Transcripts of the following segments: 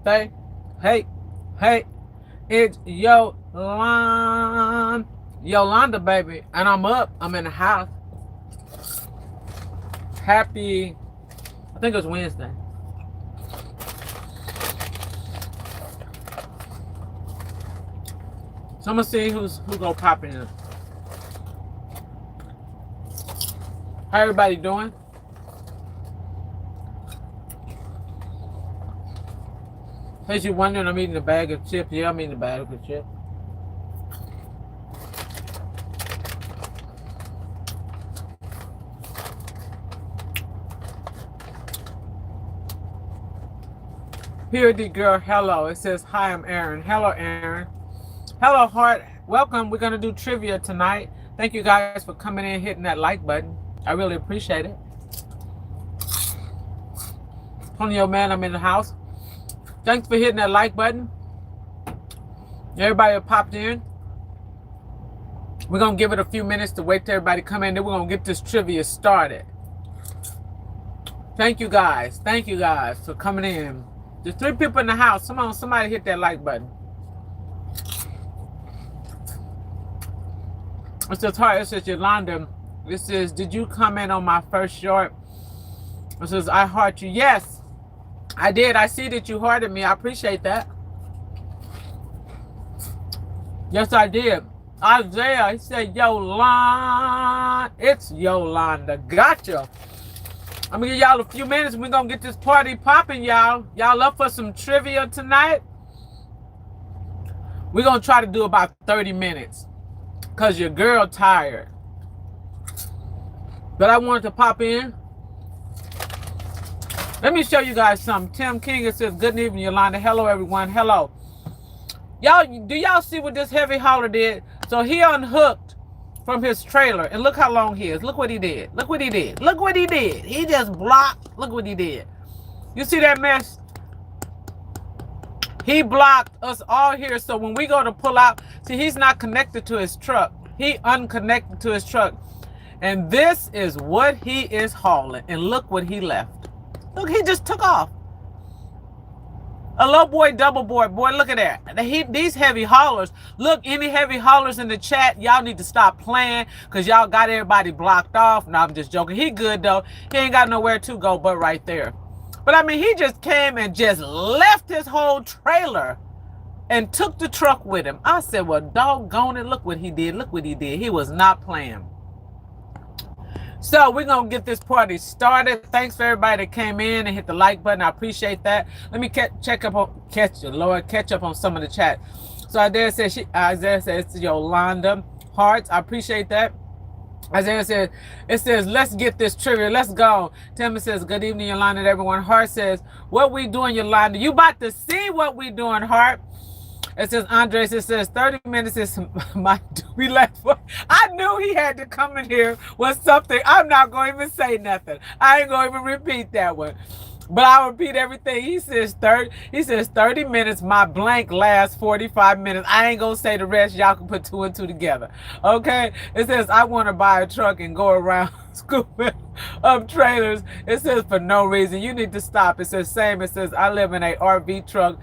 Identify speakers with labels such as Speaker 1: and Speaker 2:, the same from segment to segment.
Speaker 1: Hey, hey, hey, it's Yolanda, baby. And I'm up. I'm in the house. Happy, I think it was Wednesday. So I'm gonna see who's gonna pop in. How everybody doing? In case you're wondering, I'm eating a bag of chips. Yeah, I'm eating a bag of chips. Purity girl, hello. It says, hi, I'm Aaron. Hello, Aaron. Hello, Heart. Welcome. We're gonna do trivia tonight. Thank you guys for coming in, hitting that like button. I really appreciate it. Antonio, man, I'm in the house. Thanks for hitting that like button. Everybody popped in. We're going to give it a few minutes to wait till everybody come in. Then we're going to get this trivia started. Thank you guys. Thank you guys for coming in. There's 3 people in the house. Come on, somebody hit that like button. It says, hi, it says, Yolanda. It says, did you comment on my first short? It says, I heart you. Yes, I did. I see that you hearted me. I appreciate that. Yes, I did. Isaiah, he said, Yolanda. It's Yolanda. Gotcha. I'm going to give y'all a few minutes. We're going to get this party popping, y'all. Y'all up for some trivia tonight? We're going to try to do about 30 minutes. Because your girl tired. But I wanted to pop in. Let me show you guys something. Tim King, it says, good evening, Yolanda. Hello, everyone. Hello. Y'all, do y'all see what this heavy hauler did? So he unhooked from his trailer. And look how long he is. Look what he did. Look what he did. Look what he did. He just blocked. Look what he did. You see that mess? He blocked us all here. So when we go to pull out, see, he's not connected to his truck. He unconnected to his truck. And this is what he is hauling. And look what he left. Look, he just took off. A low boy, double boy. Boy, look at that. These heavy haulers. Look, any heavy haulers in the chat, y'all need to stop playing because y'all got everybody blocked off. No, I'm just joking. He good, though. He ain't got nowhere to go but right there. But, I mean, he just came and just left his whole trailer and took the truck with him. I said, well, doggone it. Look what he did. Look what he did. He was not playing. So we're going to get this party started. Thanks for everybody that came in and hit the like button. I appreciate that. Let me catch up on some of the chat. So Isaiah says, it's Yolanda. Hearts, I appreciate that. Isaiah says, it says, let's get this trivia. Let's go. Tim says, good evening, Yolanda, and everyone. Heart says, what we doing, Yolanda? You about to see what we doing, Heart. It says, Andres, it says 30 minutes is my we left for. I knew he had to come in here with something. I'm not going to even say nothing. I ain't going to even repeat that one. But I'll repeat everything. He says 30 minutes. My blank lasts 45 minutes. I ain't going to say the rest. Y'all can put 2 and 2 together. Okay? It says, I want to buy a truck and go around scooping up trailers. It says, for no reason. You need to stop. It says, same. It says, I live in a RV truck.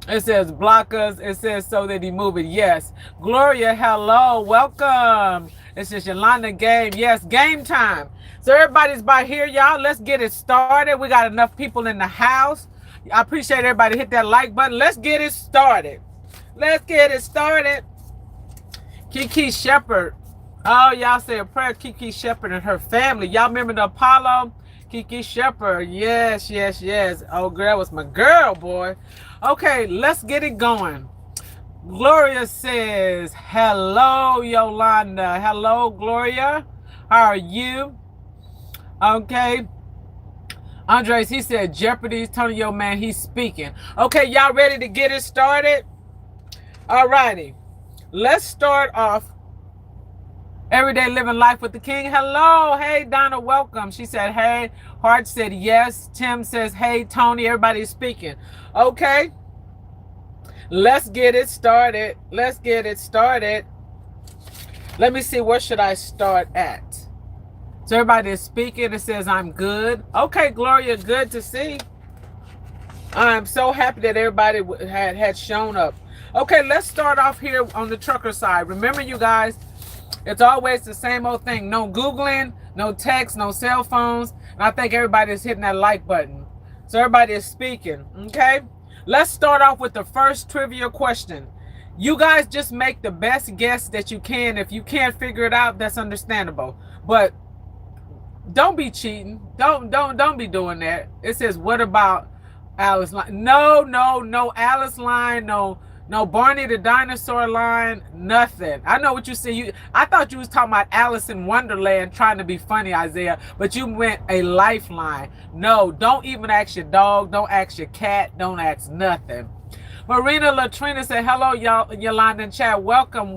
Speaker 1: It says, block us. It says, so that he move it. Yes. Gloria, hello. Welcome. It says, Yolanda game. Yes, game time. So everybody's by here, y'all. Let's get it started. We got enough people in the house. I appreciate everybody. Hit that like button. Let's get it started. Let's get it started. Kiki Shepherd. Oh, y'all say a prayer. Kiki Shepherd and her family. Y'all remember the Apollo? Kiki Shepherd. Yes, yes, yes. Oh, girl, was my girl, boy. Okay, let's get it going. Gloria says, hello, Yolanda. Hello, Gloria. How are you? Okay. Andres, he said, Jeopardy. Tony, yo, man, he's speaking. Okay, y'all ready to get it started? All righty. Let's start off. Everyday living life with the king. Hello. Hey, Donna, welcome. She said, hey. Hart said, yes. Tim says, hey, Tony. Everybody's speaking. Okay. Let's get it started. Let's get it started. Let me see. Where should I start at? So everybody is speaking. It says, I'm good. Okay, Gloria, good to see. I'm so happy that everybody had shown up. Okay, let's start off here on the trucker side. Remember, you guys, it's always the same old thing. No Googling, no text, no cell phones. And I think everybody is hitting that like button. So everybody is speaking, okay? Let's start off with the first trivia question. You guys just make the best guess that you can. If you can't figure it out, that's understandable. But don't be cheating. Don't be doing that. It says, what about Alice line? No Alice line, no Barney the dinosaur line, nothing. I know what you see. I thought you was talking about Alice in Wonderland trying to be funny, Isaiah, but you went a lifeline. No, don't even ask your dog, don't ask your cat, don't ask nothing. Marina Latrina said, hello, y'all, Yolanda and chat. Welcome.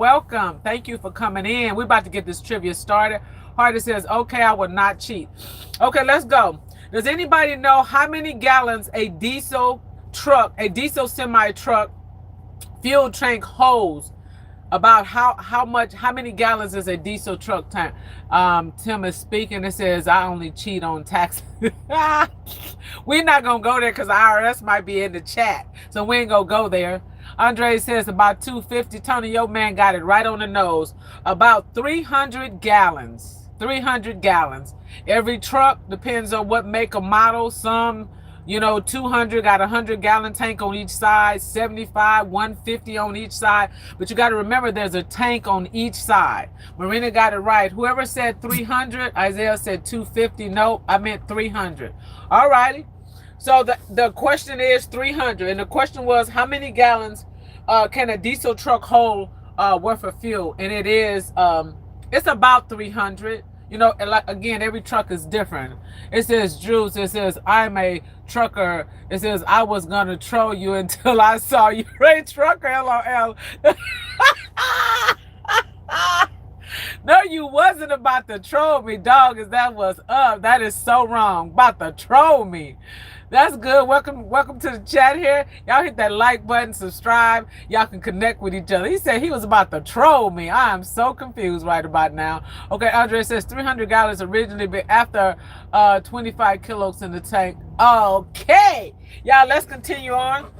Speaker 1: Thank you for coming in. We're about to get this trivia started. Hardy says, okay, I will not cheat. Okay, let's go. Does anybody know how many gallons a diesel semi truck fuel tank holds? About how many gallons is a diesel truck tank? Tim is speaking. It says, I only cheat on taxes. We're not going to go there because the IRS might be in the chat. So we ain't going to go there. Andre says about 250. Tony, your man got it right on the nose. About 300 gallons. 300 gallons. Every truck depends on what make or model. Some, 200 got a 100-gallon tank on each side, 75, 150 on each side. But you got to remember there's a tank on each side. Marina got it right. Whoever said 300, Isaiah said 250. Nope, I meant 300. All righty. So the question is 300. And the question was, how many gallons can a diesel truck hold worth of fuel? And it is, it's about 300. Like, again, every truck is different. It says, Drews, it says, I'm a trucker. It says, I was going to troll you until I saw you. Ray Trucker, LOL. No, you wasn't about to troll me, dog, as that was up. That is so wrong. About to troll me. That's good. Welcome to the chat here. Y'all hit that like button, subscribe. Y'all can connect with each other. He said he was about to troll me. I am so confused right about now. Okay, Andre says 300 gallons originally, but after 25 kilos in the tank. Okay. Y'all, let's continue on.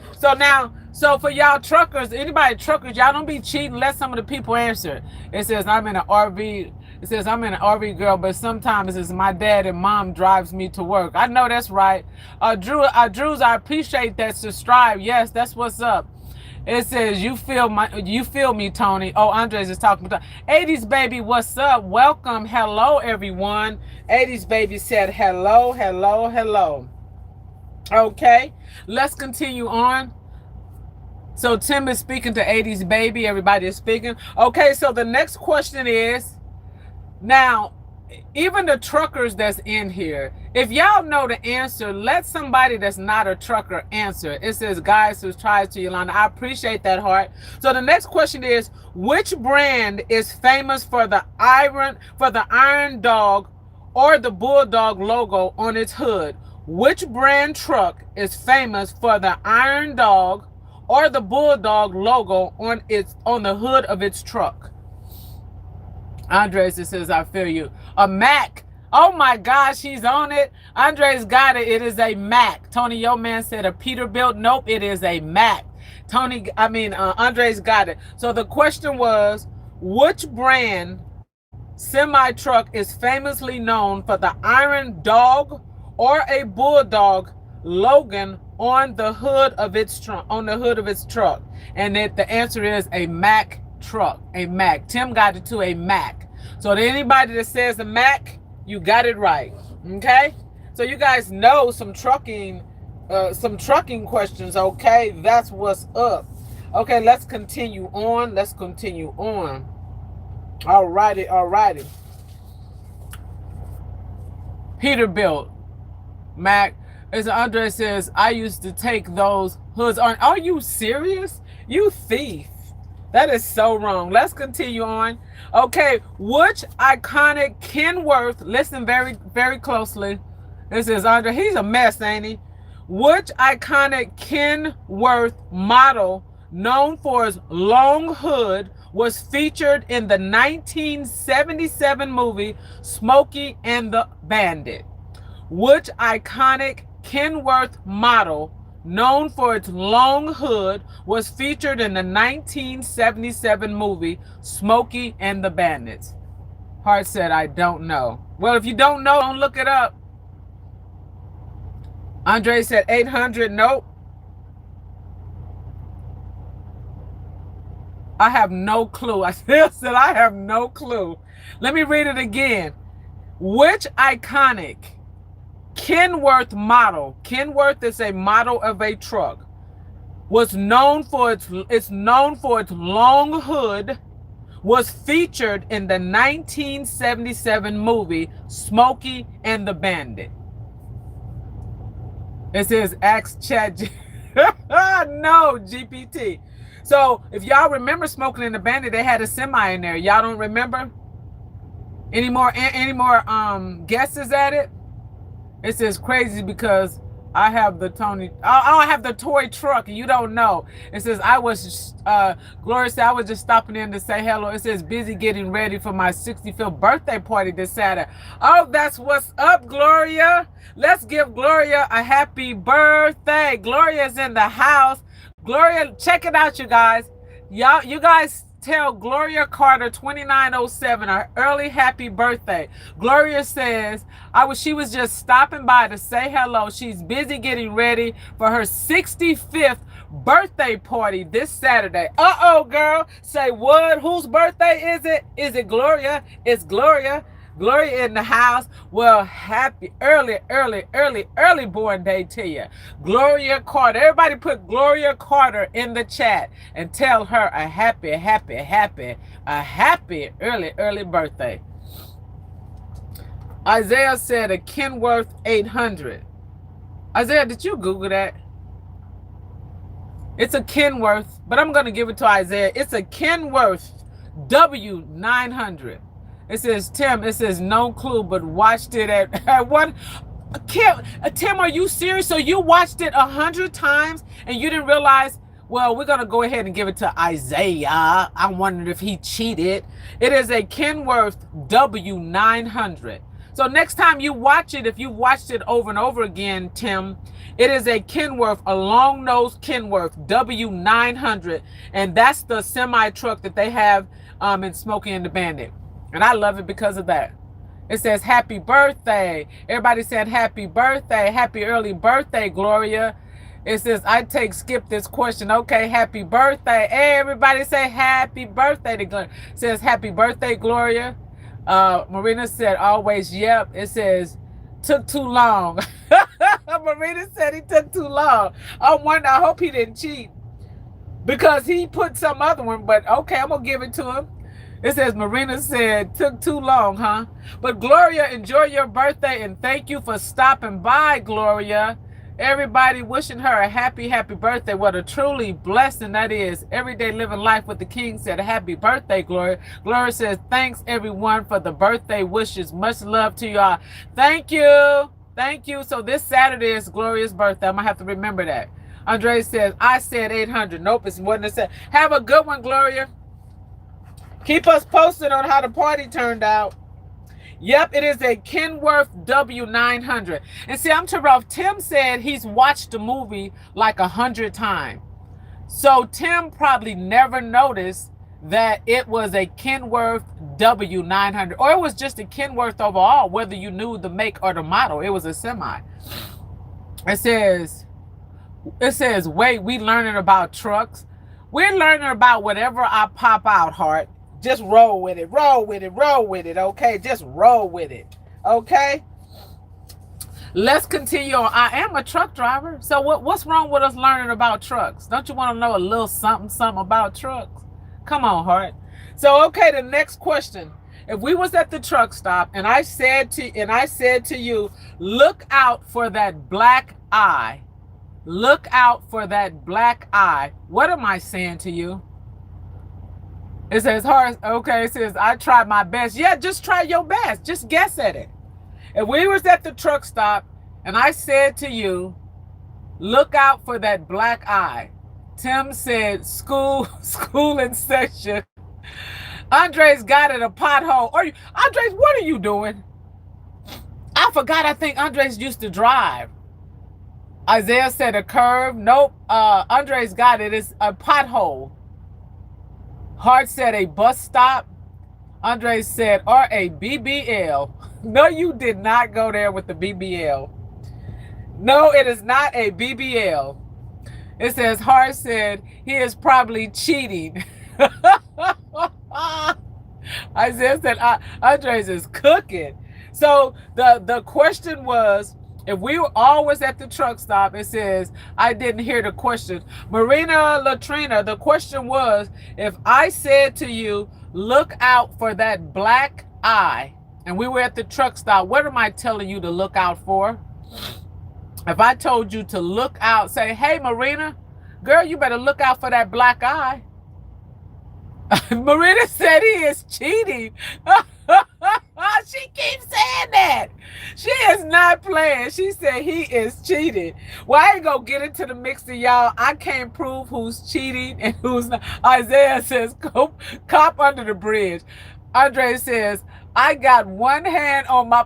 Speaker 1: So for y'all truckers, anybody truckers, y'all don't be cheating. Let some of the people answer. It says, I'm in an RV. It says, I'm an RV girl, but sometimes it's my dad and mom drives me to work. I know that's right. Drews, I appreciate that. Subscribe. Yes, that's what's up. It says, you feel me, Tony. Oh, Andres is talking about 80s baby. What's up? Welcome. Hello, everyone. 80s baby said, hello. Okay, let's continue on. So Tim is speaking to 80s baby. Everybody is speaking. Okay, so the next question is, now, even the truckers that's in here, if y'all know the answer, let somebody that's not a trucker answer. It says, guys, who tries to Yolanda. I appreciate that, Heart. So the next question is, which brand is famous for the iron dog or the bulldog logo on its hood? Which brand truck is famous for the iron dog or the bulldog logo on the hood of its truck? Andres says, I feel you. A Mac. Oh my gosh, he's on it. Andres got it. It is a Mac. Tony, your man said a Peterbilt. Nope, it is a Mac. Andres got it. So the question was, which brand semi-truck is famously known for the iron dog or a bulldog logo on the hood of its truck? And the answer is a Mac truck. A Mac. Tim got it to a Mac. So to anybody that says a Mac, you got it right. Okay? So you guys know some trucking questions. Okay? That's what's up. Okay, let's continue on. Alrighty. Peterbilt. Mac. As Andre says, I used to take those hoods on. Are you serious? You thief. That is so wrong. Let's continue on. Okay, which iconic Kenworth, listen very, very closely. This is Andre. He's a mess, ain't he? Which iconic Kenworth model known for its long hood was featured in the 1977 movie Smokey and the Bandit? Which iconic Kenworth model known for its long hood, was featured in the 1977 movie Smokey and the Bandits? Hart said, I don't know. Well, if you don't know, don't look it up. Andre said 800. Nope. I have no clue. I still said I have no clue. Let me read it again. Which iconic Kenworth model, Kenworth is a model of a truck, was known for its long hood, was featured in the 1977 movie Smokey and the Bandit? It says ask chat. No, GPT. So if y'all remember Smokey and the Bandit, they had a semi in there. Y'all don't remember? Any more guesses at it? It says crazy because I have the I have the toy truck and you don't know. It says Gloria said I was just stopping in to say hello. It says busy getting ready for my 65th birthday party this Saturday. Oh, that's what's up, Gloria. Let's give Gloria a happy birthday. Gloria's in the house. Gloria, check it out, you guys. You guys tell Gloria Carter 2907 an early happy birthday. Gloria says she was just stopping by to say hello. She's busy getting ready for her 65th birthday party this Saturday. Uh-oh, girl. Say what? Whose birthday is it? Is it Gloria? It's Gloria. Gloria in the house. Well, happy early born day to you. Gloria Carter. Everybody put Gloria Carter in the chat and tell her a happy early birthday. Isaiah said a Kenworth 800. Isaiah, did you Google that? It's a Kenworth, but I'm going to give it to Isaiah. It's a Kenworth W900. It says, Tim, it says no clue, but watched it at what? Tim, are you serious? So you watched it 100 times and you didn't realize? Well, we're going to go ahead and give it to Isaiah. I wondered if he cheated. It is a Kenworth W900. So next time you watch it, if you watched it over and over again, Tim, it is a Kenworth, a long-nosed Kenworth W900. And that's the semi-truck that they have in Smokey and the Bandit. And I love it because of that. It says, happy birthday. Everybody said happy birthday. Happy early birthday, Gloria. It says, skip this question. Okay, happy birthday. Hey, everybody say happy birthday to Gloria. It says, happy birthday, Gloria. Marina said, always, yep. It says, took too long. Marina said he took too long. I hope he didn't cheat because he put some other one, but okay, I'm going to give it to him. It says, Marina said, took too long, huh? But Gloria, enjoy your birthday and thank you for stopping by, Gloria. Everybody wishing her a happy birthday. What a truly blessing that is. Everyday living life with the King said, happy birthday, Gloria. Gloria says, thanks everyone for the birthday wishes. Much love to y'all. Thank you. Thank you. So this Saturday is Gloria's birthday. I'm going to have to remember that. Andre says, I said 800. Nope, it's more than I said. Have a good one, Gloria. Keep us posted on how the party turned out. Yep, it is a Kenworth W900. And see, I'm Terrell. Tim said he's watched the movie like 100 times. So Tim probably never noticed that it was a Kenworth W900. Or it was just a Kenworth overall, whether you knew the make or the model. It was a semi. It says, wait, we learning about trucks. We're learning about whatever I pop out, Hart. Just roll with it, okay? Just roll with it, okay? Let's continue on. I am a truck driver, so what's wrong with us learning about trucks? Don't you want to know a little something about trucks? Come on, Hart. So, okay, the next question. If we was at the truck stop and I said to you, look out for that black eye. Look out for that black eye. What am I saying to you? It says, okay, it says, I tried my best. Yeah, just try your best. Just guess at it. If we was at the truck stop and I said to you, look out for that black eye. Tim said, school in session. Andres got in a pothole. Andres, what are you doing? I forgot, I think Andres used to drive. Isaiah said a curve. Nope. Andre's got it. It's a pothole. Hart said a bus stop. Andre said, or a BBL. No, you did not go there with the BBL. No, it is not a BBL. It says, Hart said he is probably cheating. Isaiah said, Andres is cooking. So the question was, if we were always at the truck stop, it says, I didn't hear the question. Marina Latrina, the question was, if I said to you, look out for that black eye, and we were at the truck stop, what am I telling you to look out for? If I told you to look out, say, hey, Marina, girl, you better look out for that black eye. Marina said he is cheating. She keeps saying that. She is not playing. She said he is cheating. Well, I ain't gonna get into the mix of y'all. I can't prove who's cheating and who's not. Isaiah says, cop under the bridge. Andre says, I got one hand on my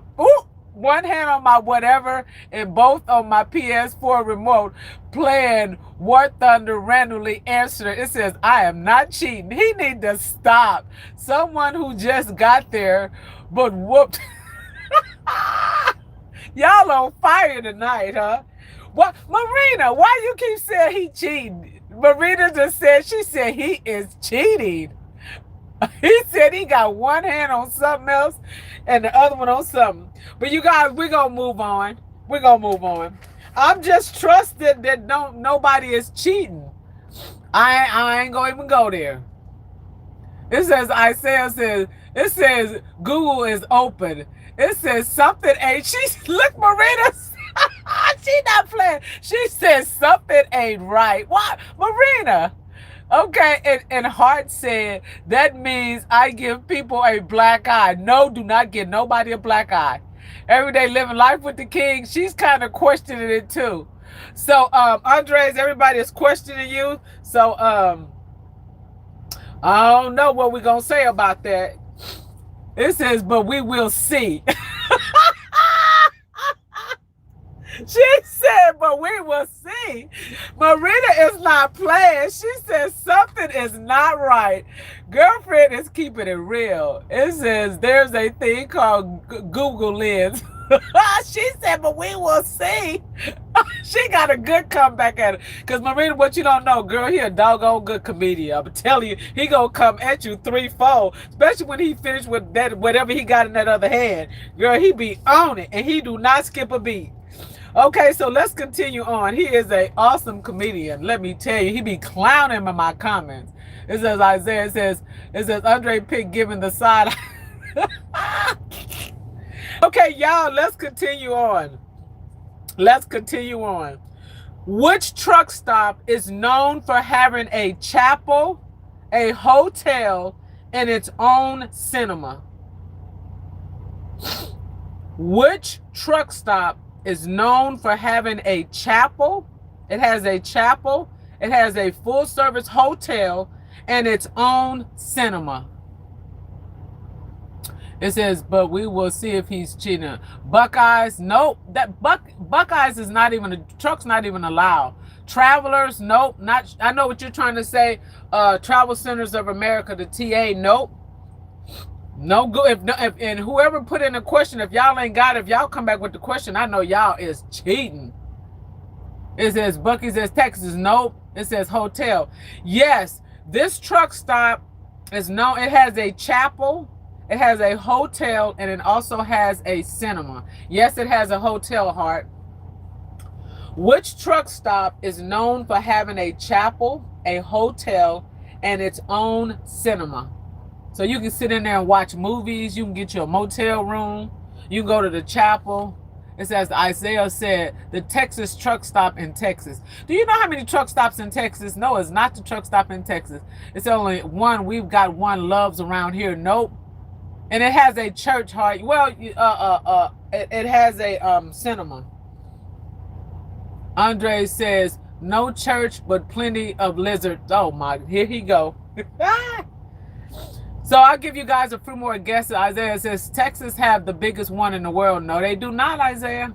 Speaker 1: whatever and both on my PS4 remote playing War Thunder randomly answering. It says, I am not cheating. He need to stop. Someone who just got there but whooped. Y'all on fire tonight, huh? What, Marina, why you keep saying he cheating? Marina just said, she said he is cheating. He said he got one hand on something else and the other one on something. But you guys, we're going to move on. We're going to move on. I'm just trusted that nobody is cheating. I ain't going to even go there. It says, Isaiah says, it says Google is open. It says something ain't, look, Marina, she not playing. She says something ain't right. What? Marina. Okay, and Hart said, that means I give people a black eye. No, do not give nobody a black eye. Everyday living life with the king, she's kind of questioning it too. So, Andres, everybody is questioning you. So, I don't know what we're going to say about that. It says, but we will see. She said, but we will see. Marina is not playing. She says something is not right. Girlfriend is keeping it real. It says there's a thing called Google Lens. She said, but we will see. She got a good comeback at it. Because Marina, what you don't know, girl, he a doggone good comedian. I'm telling you, he gonna come at you 3-4. Especially when he finished with that, whatever he got in that other hand. Girl, he be on it. And he do not skip a beat. Okay, so let's continue on. He is an awesome comedian. Let me tell you, he be clowning in my comments. It says Isaiah, it says Andre Pitt giving the side. Okay, y'all, let's continue on. Let's continue on. Which truck stop is known for having a chapel, a hotel, and its own cinema? Which truck stop is known for having a chapel? It has a chapel, it has a full service hotel, and its own cinema. It says, but we will see if he's cheating. Buckeyes, nope. That Buckeyes is not even, the truck's not even allowed. Travelers, nope. Not. I know what you're trying to say. Travel Centers of America, the TA, nope. No good. If and whoever put in a question, if y'all ain't got it, if y'all come back with the question, I know y'all is cheating. It says Buc-ee's says Texas. Nope. It says hotel. Yes, this truck stop is known. It has a chapel, it has a hotel, and it also has a cinema. Yes, it has a hotel, Heart. Which truck stop is known for having a chapel, a hotel, and its own cinema? So you can sit in there and watch movies. You can get you a motel room. You can go to the chapel. It says, Isaiah said, the Texas truck stop in Texas. Do you know how many truck stops in Texas? No, it's not the truck stop in Texas. It's only one. We've got one Love's around here. Nope. And it has a church, Heart. Well, it has a cinema. Andre says, no church, but plenty of lizards. Oh my, here he go. So I'll give you guys a few more guesses. Isaiah says, Texas have the biggest one in the world. No, they do not, Isaiah.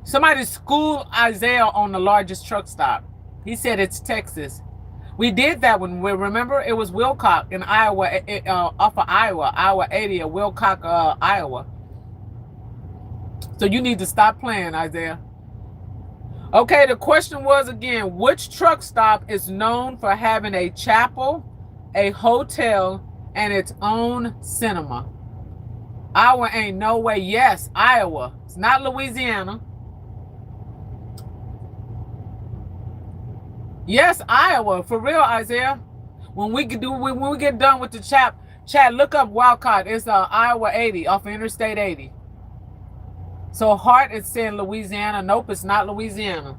Speaker 1: Somebody schooled Isaiah on the largest truck stop. He said it's Texas. We did that when we remember it was Wilcox in Iowa, off of Iowa 80 at Wilcox, Iowa. So you need to stop playing, Isaiah. Okay, the question was again, which truck stop is known for having a chapel, a hotel, and its own cinema? Iowa ain't no way. Yes, Iowa. It's not Louisiana. Yes, Iowa, for real, Isaiah. When we get done with the chat, look up Walcott. It's Iowa 80 off of Interstate 80. So Hart is saying Louisiana. Nope, it's not Louisiana.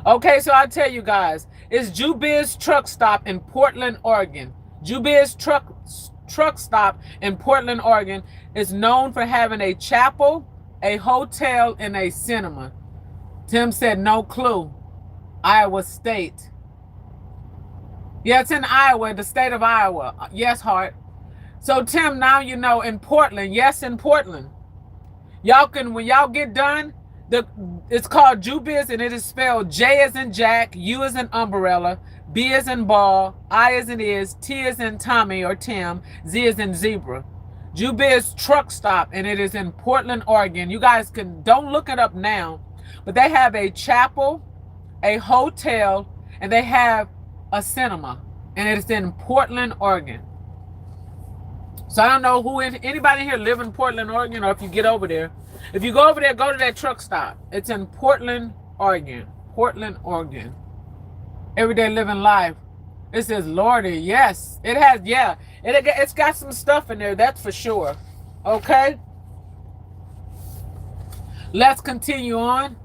Speaker 1: Okay, so I'll tell you guys, it's Jubiz Truck Stop in Portland, Oregon. Jubiz Truck Stop in Portland, Oregon is known for having a chapel, a hotel, and a cinema. Tim said no clue. Iowa State. Yeah, it's in Iowa, the state of Iowa. Yes, Hart. So Tim, now you know in Portland. Yes, in Portland. Y'all can, when y'all get done, it's called Jubiz, and it is spelled J as in Jack, U as in umbrella, B as in ball, I as in is, T as in Tommy or Tim, Z as in zebra. Jubiz Truck Stop, and it is in Portland, Oregon. You guys don't look it up now, but they have a chapel, a hotel, and they have a cinema, and it's in Portland, Oregon. So I don't know who anybody here live in Portland, Oregon, or if you get over there. If you go over there, go to that truck stop. It's in Portland, Oregon. Portland, Oregon. Everyday living life. It says Lordy. Yes, it has. Yeah, it's got some stuff in there. That's for sure. Okay. Let's continue on.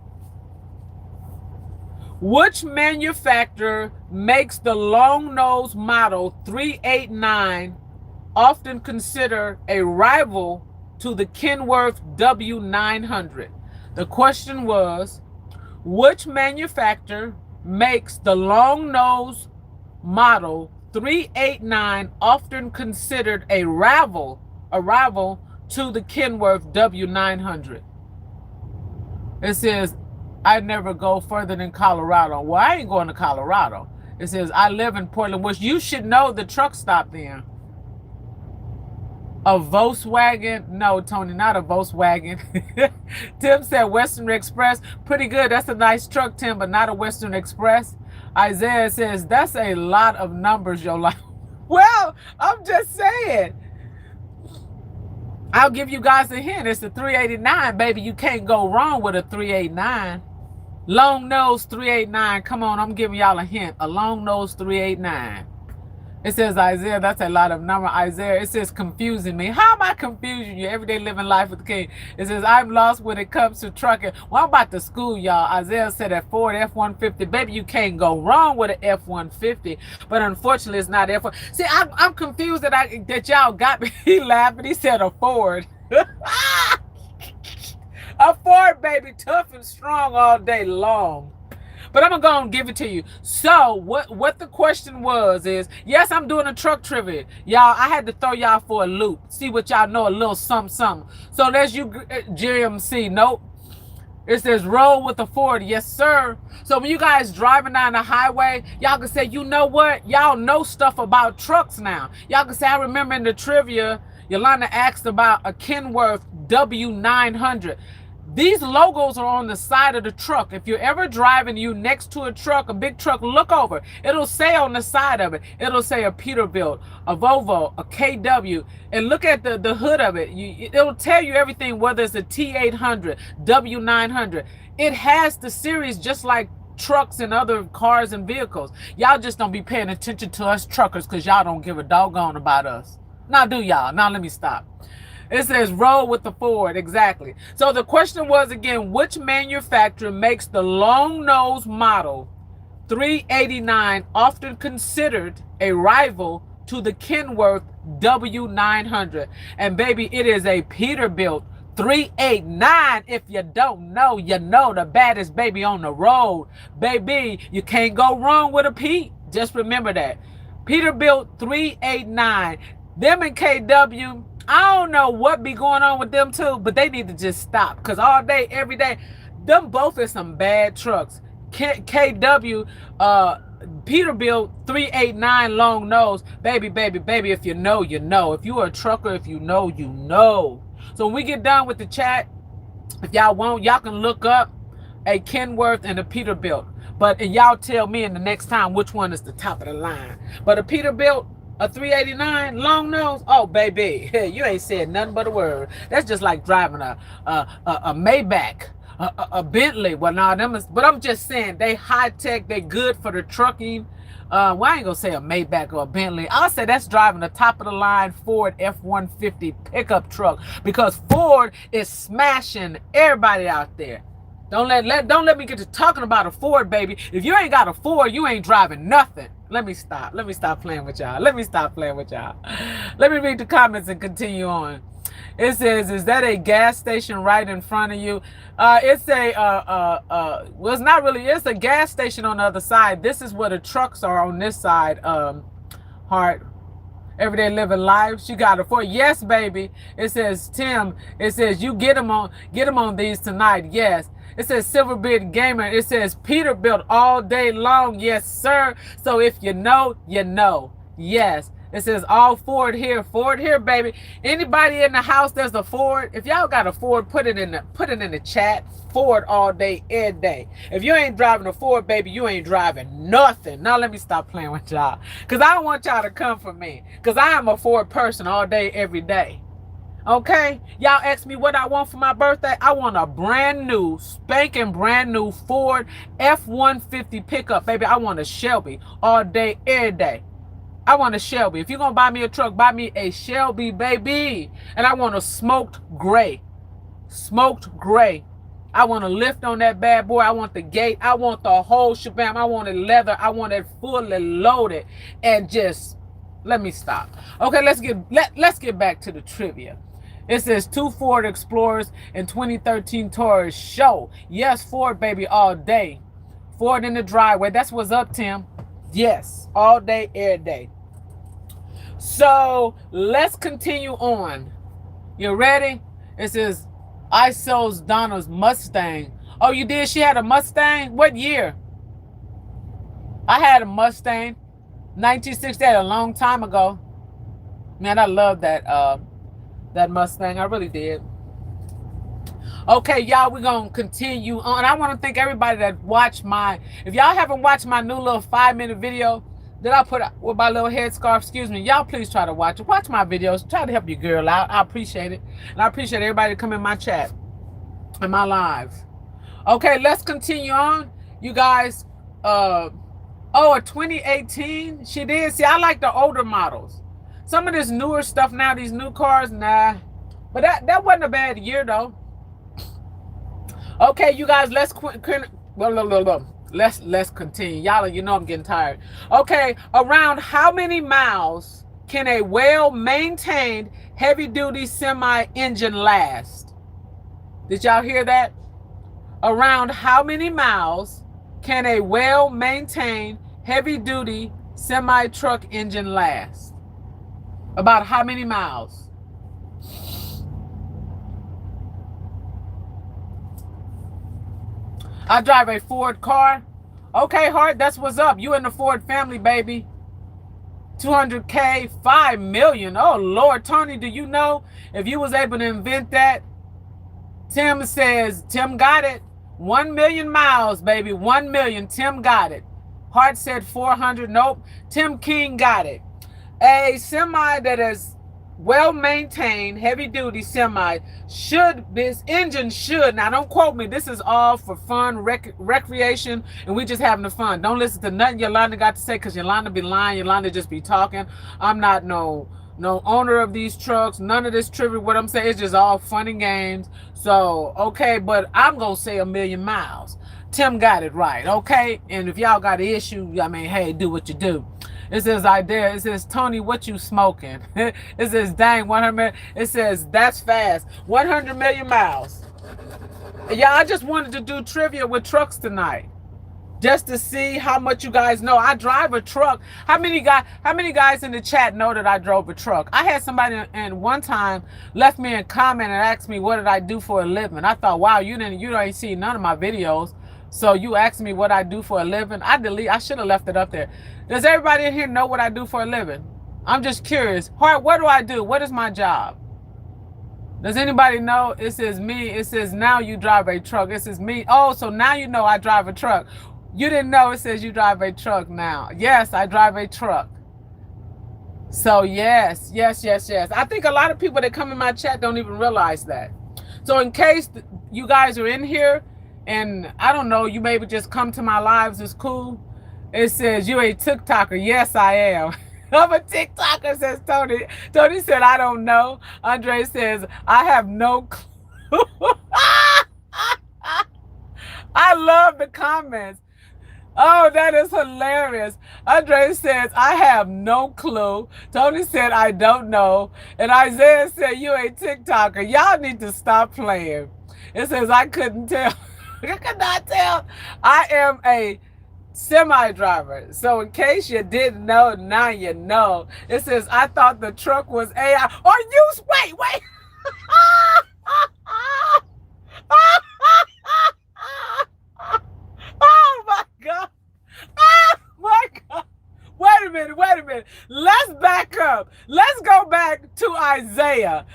Speaker 1: Which manufacturer makes the long nose model 389, often considered a rival to the Kenworth W900? The question was, which manufacturer makes the long nose model 389, often considered a rival to the Kenworth W900? It says, I never go further than Colorado. Well, I ain't going to Colorado. It says, I live in Portland, which you should know the truck stop there. A Volkswagen? No, Tony, not a Volkswagen. Tim said Western Express. Pretty good. That's a nice truck, Tim, but not a Western Express. Isaiah says, that's a lot of numbers, Yolanda. Well, I'm just saying. I'll give you guys a hint. It's a 389, baby. You can't go wrong with a 389. Long nose 389. Come on, I'm giving y'all a hint. A long nose 389. It says, Isaiah, that's a lot of number. Isaiah, it says confusing me. How am I confusing you? Everyday living life with the king. It says, I'm lost when it comes to trucking. Well, I'm about to school y'all. Isaiah said that Ford F-150. Baby, you can't go wrong with an F-150. But unfortunately, it's not F-150. See, I'm confused that y'all got me. He laughing. He said a Ford. A Ford, baby, tough and strong all day long. But I'm going to go and give it to you. So what the question was is, yes, I'm doing a truck trivia. Y'all, I had to throw y'all for a loop. See what y'all know, a little something. So there's you, GMC. Nope. It says roll with a Ford. Yes, sir. So when you guys driving down the highway, y'all can say, you know what? Y'all know stuff about trucks now. Y'all can say, I remember in the trivia, Yolanda asked about a Kenworth W900. These logos are on the side of the truck. If you're ever driving you next to a truck, a big truck, look over. It'll say on the side of it, it'll say a Peterbilt, a Volvo, a KW, and look at the hood of it. It'll tell you everything, whether it's a T800, W900. It has the series just like trucks and other cars and vehicles. Y'all just don't be paying attention to us truckers because y'all don't give a doggone about us. Now do y'all. Now let me stop. It says roll with the Ford. Exactly. So the question was again, which manufacturer makes the long nose model 389, often considered a rival to the Kenworth W900? And baby, it is a Peterbilt 389. If you don't know, you know, the baddest baby on the road. Baby, you can't go wrong with a Pete. Just remember that. Peterbilt 389. Them and KW I don't know what be going on with them too, but they need to just stop. Cause all day, every day, them both is some bad trucks. KW, Peterbilt 389 long nose, baby, baby, baby. If you know, you know. If you are a trucker, if you know, you know. So when we get done with the chat, if y'all want, y'all can look up a Kenworth and a Peterbilt. And y'all tell me in the next time which one is the top of the line. But a Peterbilt, a 389 long nose, oh baby, you ain't said nothing but a word. That's just like driving a Maybach, a Bentley. Well, no, them is, but I'm just saying they high tech, they good for the trucking. Well, I ain't gonna say a Maybach or a Bentley. I'll say that's driving the top of the line Ford F-150 pickup truck, because Ford is smashing everybody out there. Don't let me get to talking about a Ford, baby. If you ain't got a Ford, you ain't driving nothing. Let me stop. Let me stop playing with y'all. Let me stop playing with y'all. Let me read the comments and continue on. It says, is that a gas station right in front of you? It's a well, it's not really. It's a gas station on the other side. This is where the trucks are on this side. Heart. Everyday living life. She got it for yes, baby. It says Tim. It says you get them on these tonight. Yes. It says Silverbeard Gamer. It says Peterbilt all day long. Yes, sir. So if you know, you know. Yes. It says all Ford here, baby. Anybody in the house there's a Ford? If y'all got a Ford, put it in the chat. Ford all day, every day. If you ain't driving a Ford, baby, you ain't driving nothing. Now let me stop playing with y'all, cause I don't want y'all to come for me, cause I am a Ford person all day, every day. Okay, y'all ask me what I want for my birthday. I want a brand new, spanking brand new Ford F-150 pickup, baby. I want a Shelby all day, every day. I want a Shelby. If you're going to buy me a truck, buy me a Shelby, baby. And I want a smoked gray. Smoked gray. I want to lift on that bad boy. I want the gate. I want the whole shabam. I want it leather. I want it fully loaded. And just, let me stop. Okay, let's get back to the trivia. It says 2 Ford Explorers and 2013 Taurus show. Yes, Ford, baby, all day. Ford in the driveway. That's what's up, Tim. Yes, all day, every day. So let's continue on. You ready? It says, I sold Donna's Mustang. Oh, you did? She had a Mustang? What year? I had a Mustang. 1960, a long time ago. Man, I love that Mustang. I really did. Okay, y'all, we're going to continue on. I want to thank everybody that watched if y'all haven't watched my new little 5-minute video that I put up with my little headscarf, excuse me, y'all please try to watch it. Watch my videos. Try to help your girl out. I appreciate it. And I appreciate everybody to come in my chat and my live. Okay, let's continue on. You guys, a 2018, she did. See, I like the older models. Some of this newer stuff now, these new cars, nah. But that wasn't a bad year, though. Okay, you guys, let's continue. Y'all, you know I'm getting tired. Okay, around how many miles can a well-maintained heavy-duty semi-engine last? Did y'all hear that? Around how many miles can a well-maintained heavy-duty semi-truck engine last? About how many miles? I drive a Ford car. Okay, Hart, that's what's up. You in the Ford family, baby. 200K, 5 million. Oh, Lord, Tony, do you know if you was able to invent that? Tim says, Tim got it. 1 million miles, baby. 1 million. Tim got it. Hart said 400. Nope. Tim King got it. A semi that is well-maintained, heavy-duty semi this engine should, now don't quote me, this is all for fun, recreation, and we just having the fun. Don't listen to nothing Yolanda got to say, because Yolanda be lying. Yolanda just be talking. I'm not no owner of these trucks. None of this trivia, what I'm saying, it's just all fun and games. So, okay, but I'm going to say 1 million miles. Tim got it right, okay? And if y'all got an issue, I mean, hey, do what you do. It says, it says, Tony, what you smoking? It says, dang, 100, it says, that's fast. 100 million miles. Yeah, I just wanted to do trivia with trucks tonight. just to see how much you guys know. I drive a truck. How many guys in the chat know that I drove a truck? I had somebody and one time left me a comment and asked me what did I do for a living. I thought, wow, you ain't seen none of my videos. So you asked me what I do for a living. I should have left it up there. Does everybody in here know what I do for a living? I'm just curious. Hart, what do I do? What is my job? Does anybody know? It says me. It says now you drive a truck. It says me. Oh, so now you know I drive a truck. You didn't know it says you drive a truck now. Yes, I drive a truck. So yes. I think a lot of people that come in my chat don't even realize that. So in case you guys are in here and I don't know, you maybe just come to my lives, it's cool. It says you a TikToker. Yes, I am. I'm a TikToker, says Tony. Tony said, I don't know. Andre says, I have no clue. I love the comments. Oh, that is hilarious. Andre says, I have no clue. Tony said, I don't know. And Isaiah said, you a TikToker. Y'all need to stop playing. It says, I couldn't tell. I could not tell. I am a semi-driver. So in case you didn't know, now you know. It says, I thought the truck was AI. Or wait. Oh my God. Oh my God. Wait a minute. Let's back up. Let's go back to Isaiah.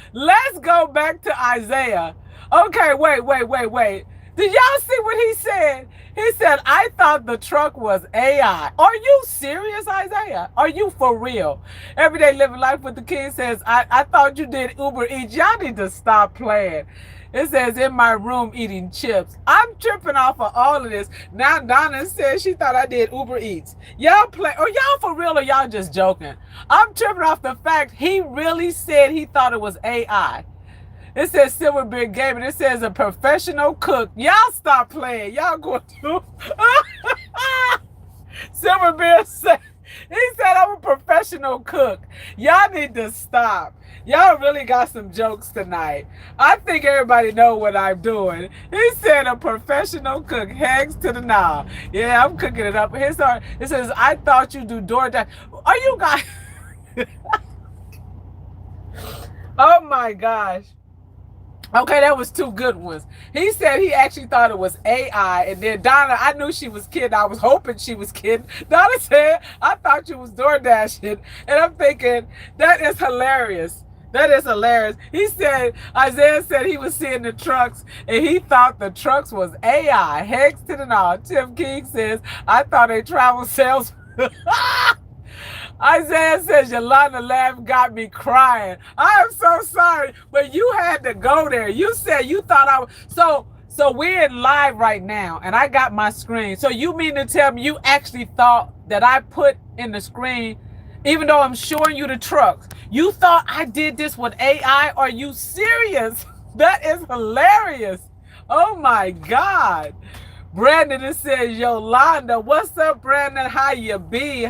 Speaker 1: Okay, wait. Did y'all see what he said? He said, I thought the truck was AI. Are you serious, Isaiah? Are you for real? Everyday Living Life with the King says, I thought you did Uber Eats. Y'all need to stop playing. It says, in my room eating chips. I'm tripping off of all of this. Now Donna says she thought I did Uber Eats. Y'all play, or y'all for real or y'all just joking? I'm tripping off the fact he really said he thought it was AI. It says Silverbeard Gaming. It says a professional cook. Y'all stop playing. Y'all going to. Silverbeard said, he said I'm a professional cook. Y'all need to stop. Y'all really got some jokes tonight. I think everybody know what I'm doing. He said a professional cook. Hands to the gnaw. Yeah, I'm cooking it up. It says, I thought you do DoorDash. Are you guys? Oh my gosh. Okay, that was two good ones. He said he actually thought it was AI. And then Donna, I knew she was kidding. I was hoping she was kidding. Donna said, I thought you was door dashing. And I'm thinking, that is hilarious. He said, Isaiah said he was seeing the trucks and he thought the trucks was AI. Hex to the gnaw. Tim King says, I thought a travel sales. Isaiah says, Yolanda laugh got me crying. I am so sorry, but you had to go there. You said you thought I was. So we're in live right now, and I got my screen. So you mean to tell me you actually thought that I put in the screen, even though I'm showing you the trucks, you thought I did this with AI? Are you serious? That is hilarious. Oh my God. Brandon, it says, Yolanda. What's up, Brandon? How you be?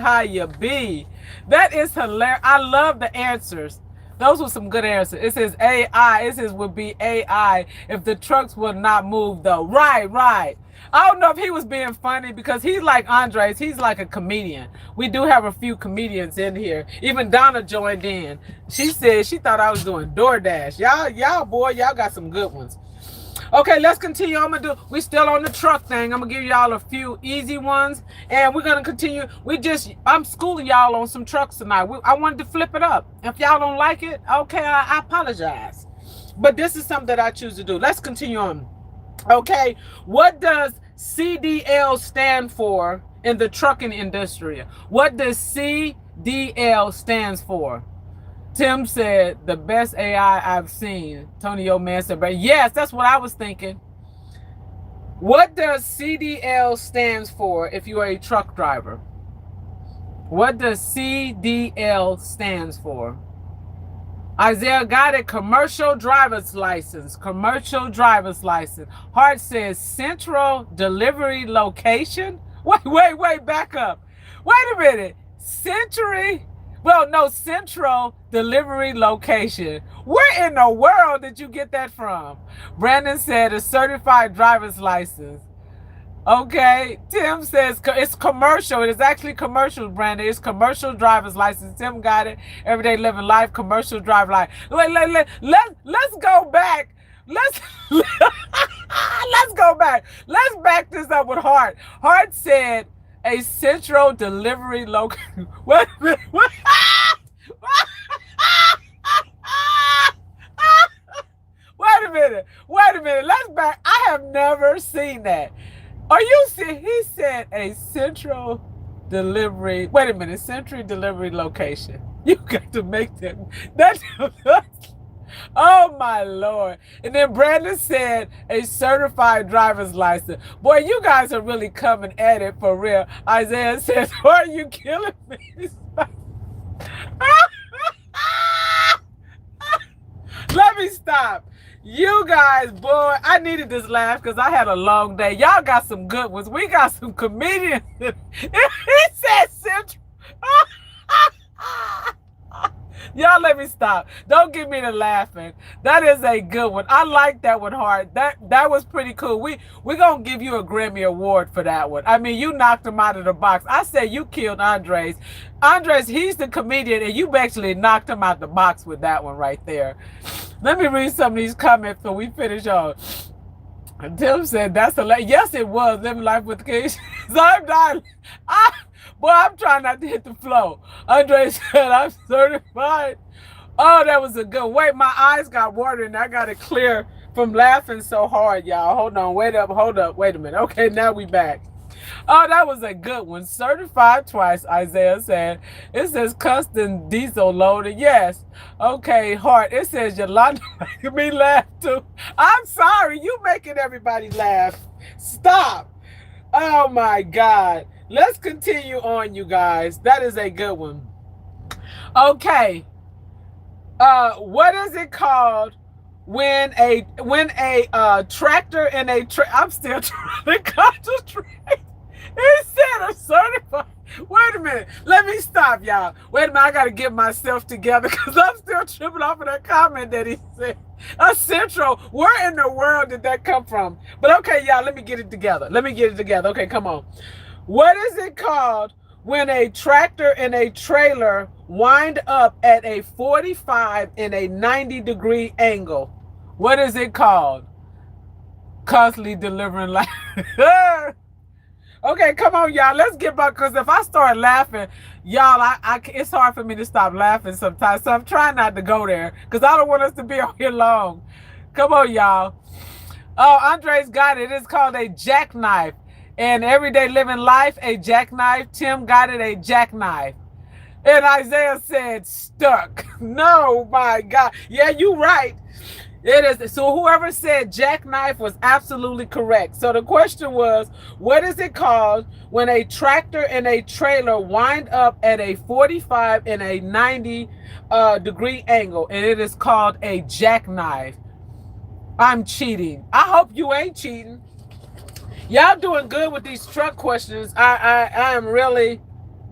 Speaker 1: That is hilarious. I love the answers. Those were some good answers. It says AI. It says would be AI if the trucks would not move though. Right. I don't know if he was being funny because he's like Andres. He's like a comedian. We do have a few comedians in here. Even Donna joined in. She said she thought I was doing DoorDash. Y'all got some good ones. Okay, let's continue. We still on the truck thing. I'm gonna give y'all a few easy ones, and we're gonna continue. I'm schooling y'all on some trucks tonight. I wanted to flip it up. If y'all don't like it, okay, I apologize. But this is something that I choose to do. Let's continue on. Okay, what does CDL stand for in the trucking industry? What does CDL stands for? Tim said, the best AI I've seen. Tony O'Man said, but yes, that's what I was thinking. What does CDL stands for if you are a truck driver? What does CDL stands for? Isaiah got it. Commercial driver's license. Hart says central delivery location. Wait, back up. Wait a minute. Central delivery location. Where in the world did you get that from? Brandon said a certified driver's license. Okay, Tim says it's commercial. It is actually commercial, Brandon. It's commercial driver's license. Tim got it. Everyday living life, commercial driver life. Let's go back. Let's let's go back. Let's back this up with Hart. Hart said a central delivery location. Wait a minute. Wait a minute. Wait a minute. Let's back. I have never seen that. Are you serious? He said a central delivery. Wait a minute. Central delivery location. You got to make that. That. Oh my Lord. And then Brandon said a certified driver's license. Boy, you guys are really coming at it for real. Isaiah says, why are you killing me? Let me stop. You guys, boy, I needed this laugh because I had a long day. Y'all got some good ones. We got some comedians. He said central. Y'all let me stop. Don't give me the laughing. That is a good one. I like that one hard. That was pretty cool. We're going to give you a Grammy Award for that one. I mean, you knocked him out of the box. I said you killed Andres. Andres, he's the comedian, and you actually knocked him out the box with that one right there. Let me read some of these comments so we finish on. Tim said, that's a yes, it was. Living life with kids. So I'm dying. Boy, I'm trying not to hit the flow. Andre said, I'm certified. Oh, that was a good. Wait, my eyes got watery and I got it clear from laughing so hard, y'all. Hold on. Wait up. Hold up. Wait a minute. Okay, now we back. Oh, that was a good one. Certified twice, Isaiah said. It says custom diesel loaded. Yes. Okay, Hart. It says Yolanda making me laugh too. I'm sorry. You making everybody laugh. Stop. Oh, my God. Let's continue on, you guys. That is a good one. Okay. What is it called when a tractor and a I'm still trying to concentrate. It said a certified. Wait a minute. Let me stop, y'all. Wait a minute. I got to get myself together because I'm still tripping off of that comment that he said. A central. Where in the world did that come from? But okay, y'all, let me get it together. Okay, come on. What is it called when a tractor and a trailer wind up at a 45 and a 90-degree angle? What is it called? Constantly delivering life. Okay, come on, y'all. Let's get back, because if I start laughing, y'all, it's hard for me to stop laughing sometimes. So I'm trying not to go there because I don't want us to be on here long. Come on, y'all. Oh, Andres got it. It's called a jackknife. And everyday living life, a jackknife. Tim got it, a jackknife. And Isaiah said, stuck. No, my God. Yeah, you're right. It is. So whoever said jackknife was absolutely correct. So the question was, what is it called when a tractor and a trailer wind up at a 45 and a 90 degree angle? And it is called a jackknife. I'm cheating. I hope you ain't cheating. Y'all doing good with these truck questions. I'm really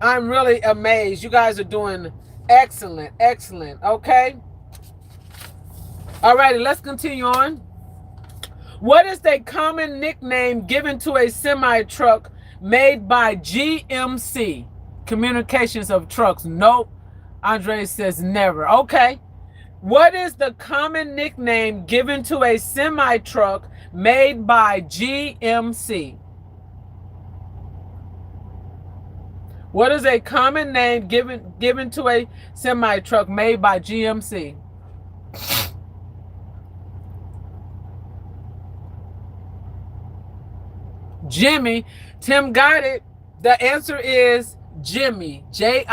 Speaker 1: amazed. You guys are doing excellent. Okay. Alrighty, let's continue on. What is the common nickname given to a semi-truck made by GMC? Communications of Trucks. Nope. Andre says never. Okay. What is the common nickname given to a semi-truck made by GMC? What is a common name given to a semi-truck made by GMC? Jimmy. Tim got it. The answer is Jimmy. Jimmy.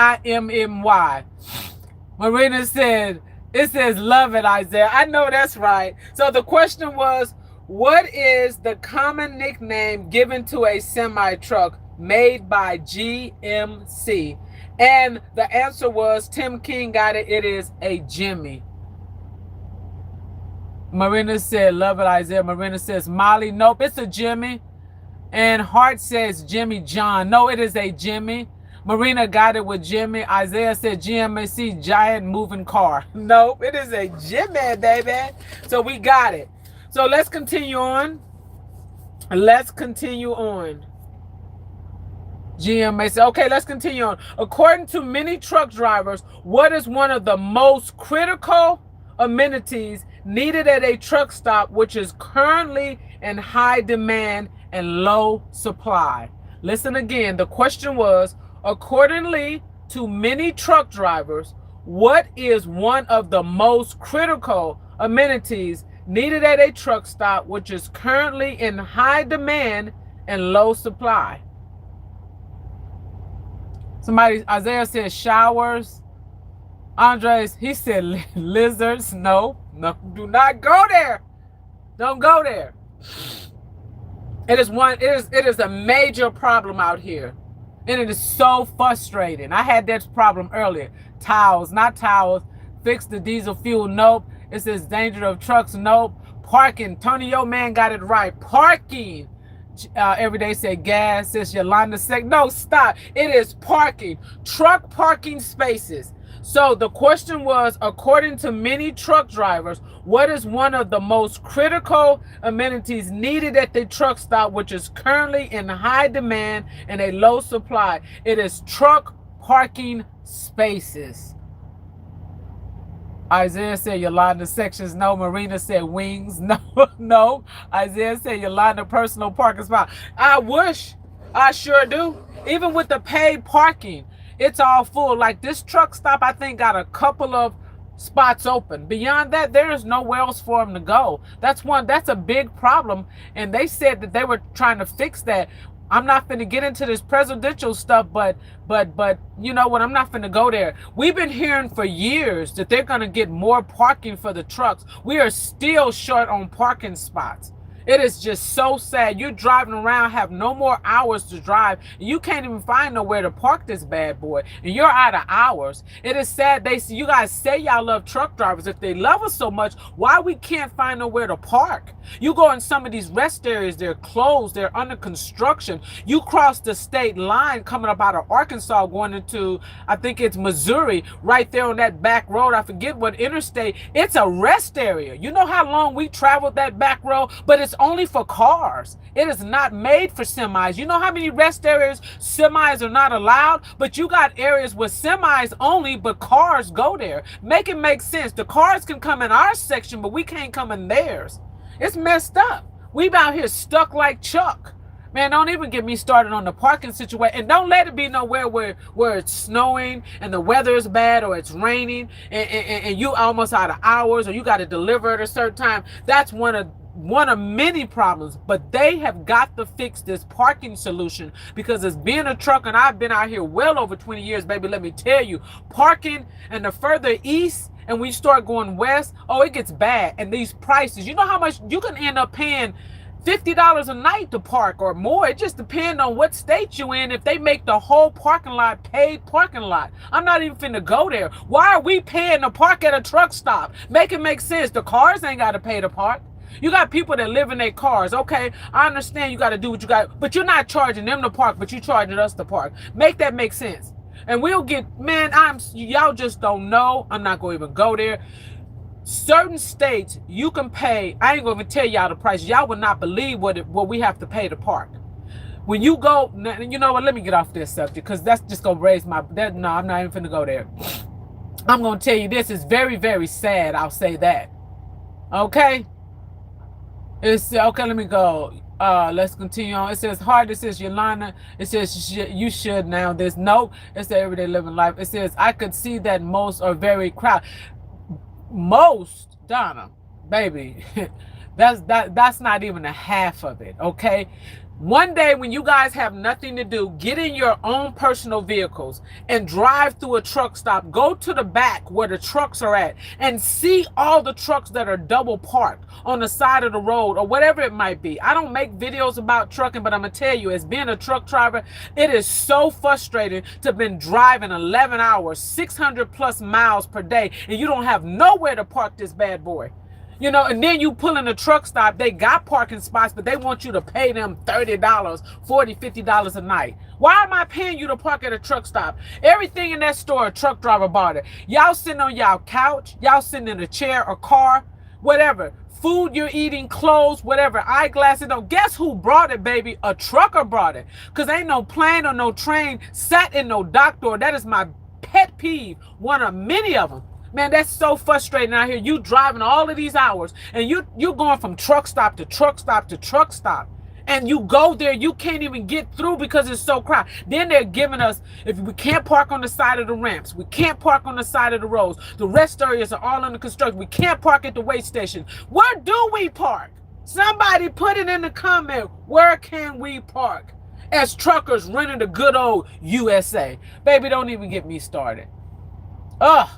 Speaker 1: Marina said, it says love it, Isaiah. I know that's right. So the question was, what is the common nickname given to a semi-truck made by GMC? And the answer was, Tim King got it. It is a Jimmy. Marina said, love it, Isaiah. Marina says, Molly. Nope, it's a Jimmy. And Hart says, Jimmy John. No, it is a Jimmy. Marina got it with Jimmy. Isaiah said GMC, giant moving car. Nope, it is a Jimmy, baby. So we got it. So let's continue on. Let's continue on. GMA said, okay, let's continue on. According to many truck drivers, what is one of the most critical amenities needed at a truck stop, which is currently in high demand and low supply? Listen again. The question was, accordingly to many truck drivers, what is one of the most critical amenities needed at a truck stop, which is currently in high demand and low supply? Somebody, Isaiah said showers. Andres, he said lizards. No, no, do not go there. Don't go there. It is a major problem out here. And it is so frustrating. I had that problem earlier. Towels, not towels. Fix the diesel fuel. Nope. It says danger of trucks. Nope. Parking. Tony, your man got it right. Parking. Every day said gas. Says Yolanda said, no, stop. It is parking. Truck parking spaces. So the question was, according to many truck drivers, what is one of the most critical amenities needed at the truck stop, which is currently in high demand and a low supply? It is truck parking spaces. Isaiah said Yolanda sections. No. Marina said wings. No, no. Isaiah said Yolanda personal parking spot. I wish. I sure do. Even with the paid parking, it's all full. Like this truck stop, I think got a couple of spots open. Beyond that, there is nowhere else for them to go. That's a big problem. And they said that they were trying to fix that. I'm not finna get into this presidential stuff, but you know what? I'm not finna go there. We've been hearing for years that they're gonna get more parking for the trucks. We are still short on parking spots. It is just so sad. You're driving around, have no more hours to drive. And you can't even find nowhere to park this bad boy. And you're out of hours. It is sad. You guys say y'all love truck drivers. If they love us so much, why we can't find nowhere to park? You go in some of these rest areas, they're closed, they're under construction. You cross the state line coming up out of Arkansas going into, I think it's Missouri, right there on that back road. I forget what interstate. It's a rest area. You know how long we traveled that back road? But it's only for cars. It is not made for semis. You know how many rest areas semis are not allowed? But you got areas with semis only, but cars go there. Make it make sense. The cars can come in our section, but we can't come in theirs. It's messed up. We out here stuck like Chuck. Man, don't even get me started on the parking situation. And don't let it be nowhere where it's snowing and the weather is bad or it's raining and you almost out of hours or you got to deliver at a certain time. That's one of many problems, but they have got to fix this parking solution because as being a trucker, and I've been out here well over 20 years, baby, let me tell you, parking and the further east and we start going west, oh, it gets bad. And these prices, you know how much you can end up paying $50 a night to park or more. It just depends on what state you in. If they make the whole parking lot paid parking lot, I'm not even finna go there. Why are we paying to park at a truck stop? Make it make sense. The cars ain't got to pay to park. You got people that live in their cars. Okay, I understand you got to do what you got, but you're not charging them to park, but you charging us to park. Make that make sense. And we'll get, man, y'all just don't know. I'm not going to even go there. Certain states, you can pay, I ain't going to tell y'all the price. Y'all will not believe what we have to pay to park. When you go, you know what, let me get off this subject because that's just going to raise no, I'm not even finna go there. I'm going to tell you this is very, very sad. I'll say that. Okay? Okay, let me go. Let's continue on. It says hard. It says Yolanda. It says you should now. There's no. It's the everyday living life. It says I could see that most are very crowded. Most, Donna, baby, that's not even a half of it. Okay. One day when you guys have nothing to do, get in your own personal vehicles and drive through a truck stop. Go to the back where the trucks are at and see all the trucks that are double parked on the side of the road or whatever it might be. I don't make videos about trucking, but I'm going to tell you, as being a truck driver, it is so frustrating to have been driving 11 hours, 600 plus miles per day, and you don't have nowhere to park this bad boy. You know, and then you pull in a truck stop, they got parking spots, but they want you to pay them $30, $40, $50 a night. Why am I paying you to park at a truck stop? Everything in that store, a truck driver bought it. Y'all sitting on y'all couch, y'all sitting in a chair or car whatever. Food you're eating, clothes, whatever, eyeglasses. No, guess who brought it, baby? A trucker brought it. Because ain't no plane or no train sat in no dock door. That is my pet peeve. One of many of them. Man, that's so frustrating out here. You driving all of these hours and you're going from truck stop to truck stop to truck stop. And you go there, you can't even get through because it's so crowded. Then they're giving us, if we can't park on the side of the ramps, we can't park on the side of the roads, the rest areas are all under construction, we can't park at the weigh station. Where do we park? Somebody put it in the comment, where can we park? As truckers running the good old USA. Baby, don't even get me started. Ugh.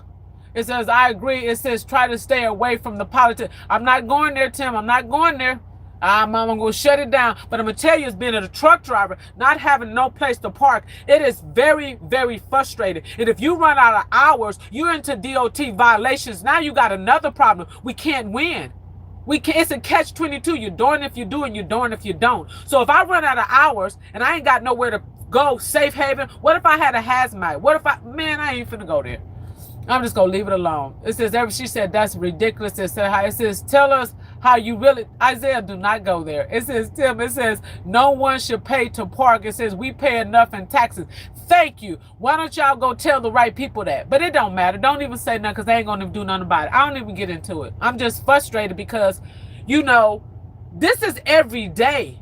Speaker 1: It says, I agree. It says, try to stay away from the politics. I'm not going there, Tim. I'm not going there. I'm going to shut it down. But I'm going to tell you, as being a truck driver, not having no place to park, it is very, very frustrating. And if you run out of hours, you're into DOT violations. Now you got another problem. We can't win. It's a catch-22. You're doing if you do and you're doing if you don't. So if I run out of hours and I ain't got nowhere to go, safe haven, what if I had a hazmat? What if man, I ain't finna go there. I'm just going to leave it alone. It says, she said, that's ridiculous. It says, tell us how you really, Isaiah, do not go there. It says, Tim, it says, no one should pay to park. It says, we pay enough in taxes. Thank you. Why don't y'all go tell the right people that? But it don't matter. Don't even say nothing because they ain't going to do nothing about it. I don't even get into it. I'm just frustrated because, this is every day.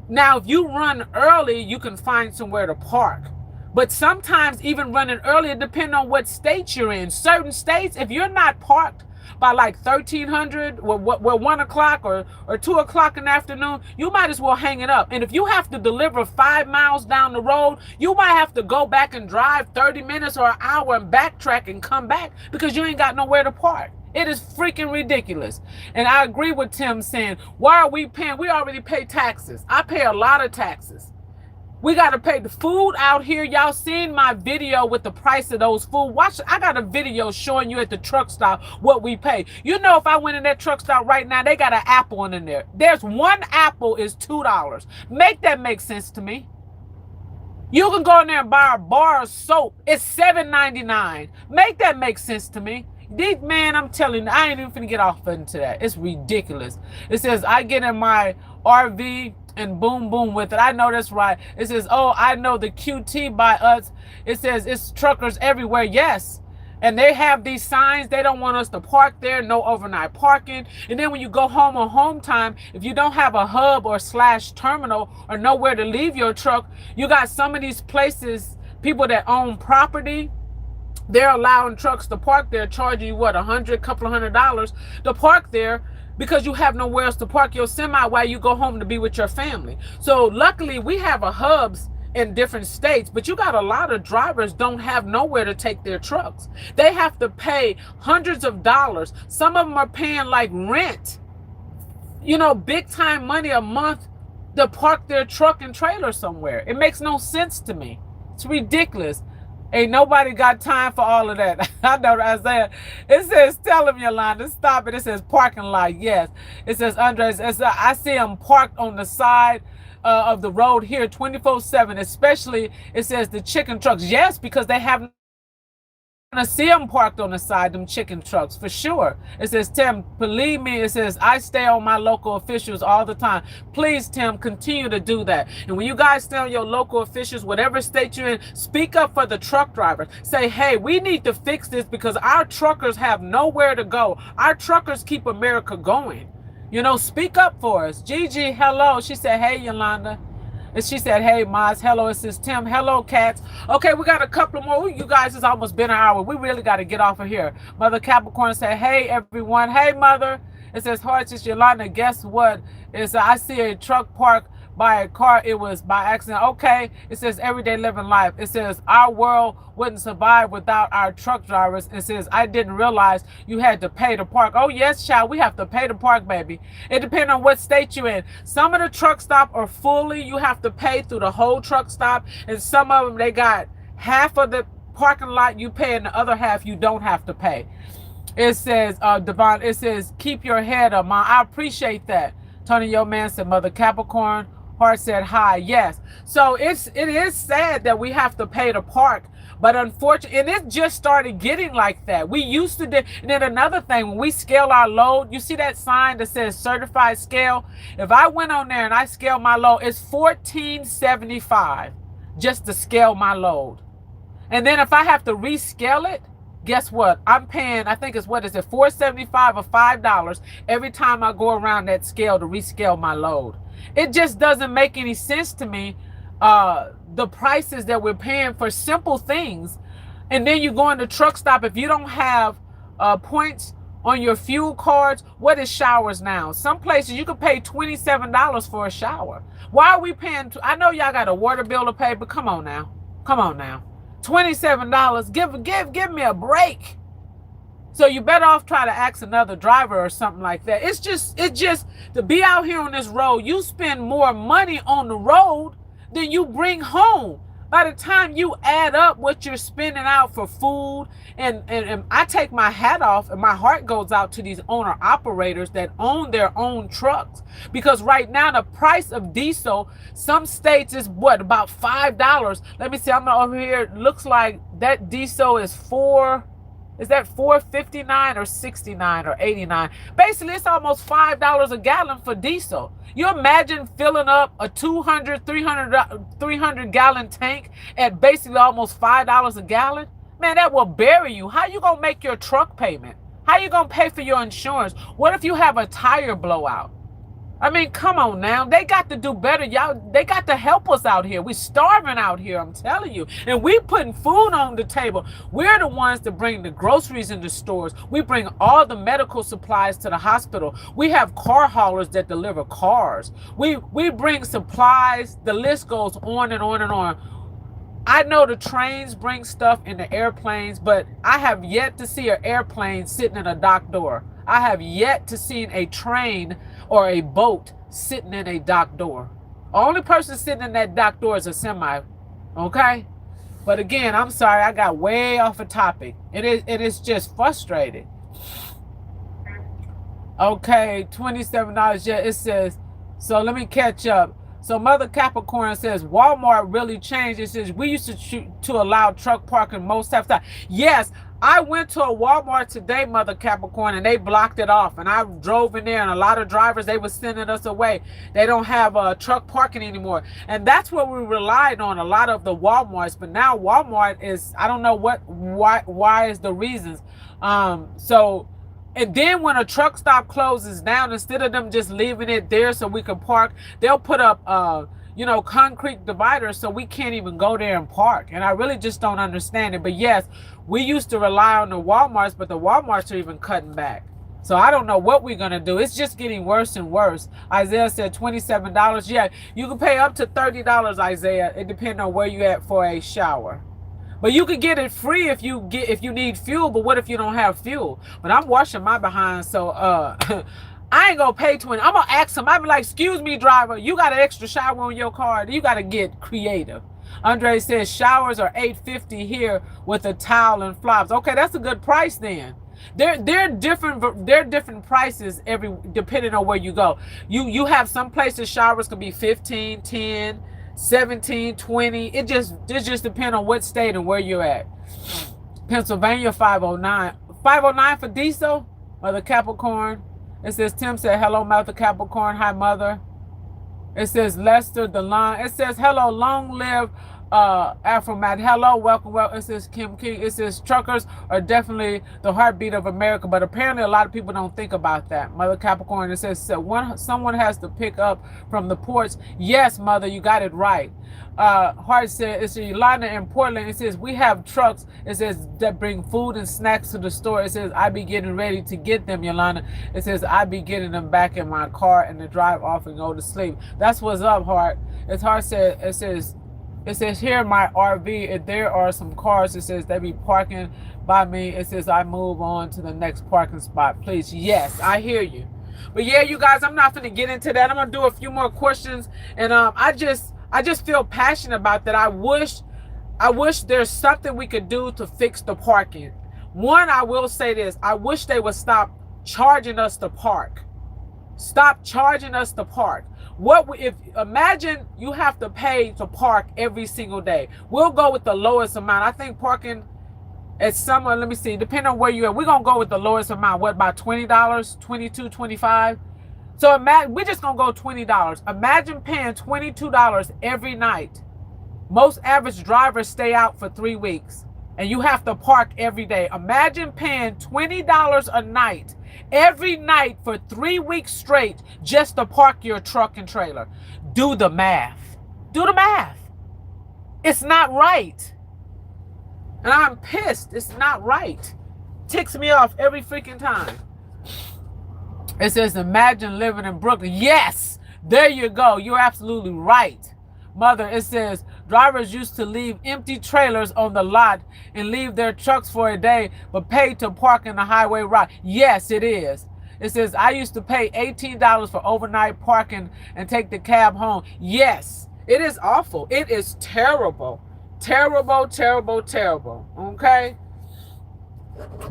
Speaker 1: Now, if you run early, you can find somewhere to park. But sometimes even running earlier, depending on what state you're in. Certain states, if you're not parked by like 1300 or 1 o'clock or 2 o'clock in the afternoon, you might as well hang it up. And if you have to deliver 5 miles down the road, you might have to go back and drive 30 minutes or an hour and backtrack and come back because you ain't got nowhere to park. It is freaking ridiculous. And I agree with Tim saying, why are we paying? We already pay taxes. I pay a lot of taxes. We got to pay the food out here. Y'all seen my video with the price of those food. Watch, I got a video showing you at the truck stop what we pay. If I went in that truck stop right now, they got an apple in there. There's one apple is $2. Make that make sense to me. You can go in there and buy a bar of soap. It's $7.99. Make that make sense to me. Man, I'm telling you, I ain't even finna get off into that. It's ridiculous. It says, I get in my RV and boom, boom with it. I know that's right. It says, oh, I know the QT by us. It says it's truckers everywhere. Yes. And they have these signs. They don't want us to park there. No overnight parking. And then when you go home on home time, if you don't have a hub or / terminal or nowhere to leave your truck, you got some of these places, people that own property, they're allowing trucks to park there, charging you $100, couple of $100 to park there because you have nowhere else to park your semi while you go home to be with your family. So luckily we have a hubs in different states, but you got a lot of drivers don't have nowhere to take their trucks. They have to pay hundreds of dollars. Some of them are paying like rent, big time money a month to park their truck and trailer somewhere. It makes no sense to me. It's ridiculous. Ain't nobody got time for all of that. I know Isaiah. It says, tell him, Yolanda, stop it. It says parking lot. Yes. It says, Andres, I see them parked on the side of the road here 24/7, especially it says the chicken trucks. Yes, because they have to see them parked on the side, them chicken trucks, for sure. It says, Tim, believe me, it says, I stay on my local officials all the time. Please, Tim, continue to do that. And when you guys stay on your local officials, whatever state you're in, speak up for the truck drivers. Say, hey, we need to fix this because our truckers have nowhere to go. Our truckers keep America going. Speak up for us. Gigi, hello. She said, hey, Yolanda. And she said, hey, Maz, hello. It says, Tim, hello, cats. Okay, we got a couple more. You guys, it's almost been an hour. We really got to get off of here. Mother Capricorn said, hey, everyone. Hey, Mother. It says, Hearts, it's Yolanda. Guess what? I see a truck parked by a car. It was by accident. Okay. It says, everyday living life. It says, our world wouldn't survive without our truck drivers. It says, I didn't realize you had to pay to park. Oh, yes, child. We have to pay to park, baby. It depends on what state you're in. Some of the truck stop are fully, you have to pay through the whole truck stop. And some of them, they got half of the parking lot you pay and the other half you don't have to pay. It says, Devon, it says, keep your head up, Mom. I appreciate that. Tony, your man said, Mother Capricorn, Hart said hi. Yes. So it is sad that we have to pay to park. But unfortunately, and it just started getting like that. We used to do, and then another thing, when we scale our load, you see that sign that says certified scale? If I went on there and I scale my load, it's $14.75 just to scale my load. And then if I have to rescale it, guess what? I'm paying, I think it's, what is it, $4.75 or $5 every time I go around that scale to rescale my load. It just doesn't make any sense to me, the prices that we're paying for simple things. And then you go in the truck stop, if you don't have points on your fuel cards, what is showers now? Some places you can pay $27 for a shower. Why are we paying? I know y'all got a water bill to pay, but come on now. Come on now. $27. Give me a break. So you better off try to ask another driver or something like that. It's just to be out here on this road, you spend more money on the road than you bring home. By the time you add up what you're spending out for food, and I take my hat off and my heart goes out to these owner operators that own their own trucks. Because right now the price of diesel, some states is what, about $5. Let me see, I'm over here. It looks like that diesel is $4.59 or 69 or 89? Basically, it's almost $5 a gallon for diesel. You imagine filling up a 300 gallon tank at basically almost $5 a gallon? Man, that will bury you. How you gonna make your truck payment? How you gonna pay for your insurance? What if you have a tire blowout? I mean, come on now. They got to do better, y'all. They got to help us out here. We're starving out here, I'm telling you. And we putting food on the table. We're the ones that bring the groceries in the stores. We bring all the medical supplies to the hospital. We have car haulers that deliver cars. We bring supplies. The list goes on and on and on. I know the trains bring stuff in the airplanes, but I have yet to see an airplane sitting in a dock door. I have yet to see a train or a boat sitting in a dock door. The only person sitting in that dock door is a semi, okay? But again, I'm sorry, I got way off a topic. It is just frustrating. Okay, $27, yeah, it says, so let me catch up. So Mother Capricorn says, Walmart really changed. It says, we used to allow truck parking most of the time. Yes, I went to a Walmart today, Mother Capricorn, and they blocked it off. And I drove in there, and a lot of drivers, they were sending us away. They don't have truck parking anymore. And that's what we relied on, a lot of the Walmarts. But now Walmart is, I don't know why is the reasons. And then when a truck stop closes down, instead of them just leaving it there so we can park, they'll put up, concrete dividers so we can't even go there and park. And I really just don't understand it. But yes, we used to rely on the Walmarts, but the Walmarts are even cutting back. So I don't know what we're going to do. It's just getting worse and worse. Isaiah said $27. Yeah, you can pay up to $30, Isaiah. It depends on where you at for a shower. But you could get it free if you need fuel. But what if you don't have fuel? But I'm washing my behind, so I ain't gonna pay $20. I'm gonna ask him. I be like, excuse me, driver, you got an extra shower on your car? You gotta get creative. Andre says showers are $8.50 here with a towel and flops. Okay, that's a good price then. They're different prices depending on where you go. You have some places showers can be $15, $10, $17, $20. It just depends on what state and where you're at. Pennsylvania, $5.09. $5.09 for diesel. Mother Capricorn. It says Tim said hello, Mother Capricorn. Hi, Mother. It says Lester DeLon. It says hello, long live Afromat. Hello, welcome. It says Kim King. It says truckers are definitely the heartbeat of America, but apparently a lot of people don't think about that. Mother Capricorn. It says someone has to pick up from the ports. Yes, Mother, you got it right. Hart said, it's Yolanda in Portland. It says we have trucks. It says that bring food and snacks to the store. It says I be getting ready to get them, Yolanda. It says I be getting them back in my car and to drive off and go to sleep. That's what's up, Hart. As Hart said, it says here in my RV, if there are some cars, it says they be parking by me. It says I move on to the next parking spot, please. Yes, I hear you. But yeah, you guys, I'm not going to get into that. I'm going to do a few more questions. And I just feel passionate about that. I wish there's something we could do to fix the parking. One, I will say this. I wish they would stop charging us to park. Stop charging us to park. If imagine you have to pay to park every single day. We'll go with the lowest amount. I think parking at some, let me see, depending on where you're at, we're gonna go with the lowest amount. What, about $20, 22, 25? So imagine, we're just gonna go $20. Imagine paying $22 every night. Most average drivers stay out for 3 weeks and you have to park every day. Imagine paying $20 a night every night for 3 weeks straight just to park your truck and trailer. Do the math. Do the math. It's not right. And I'm pissed. It's not right. Ticks me off every freaking time. It says, imagine living in Brooklyn. Yes, there you go. You're absolutely right. Mother, it says, drivers used to leave empty trailers on the lot and leave their trucks for a day, but pay to park in the highway route. Yes, it is. It says, I used to pay $18 for overnight parking and take the cab home. Yes, it is awful. It is terrible. Terrible, terrible, terrible. Okay?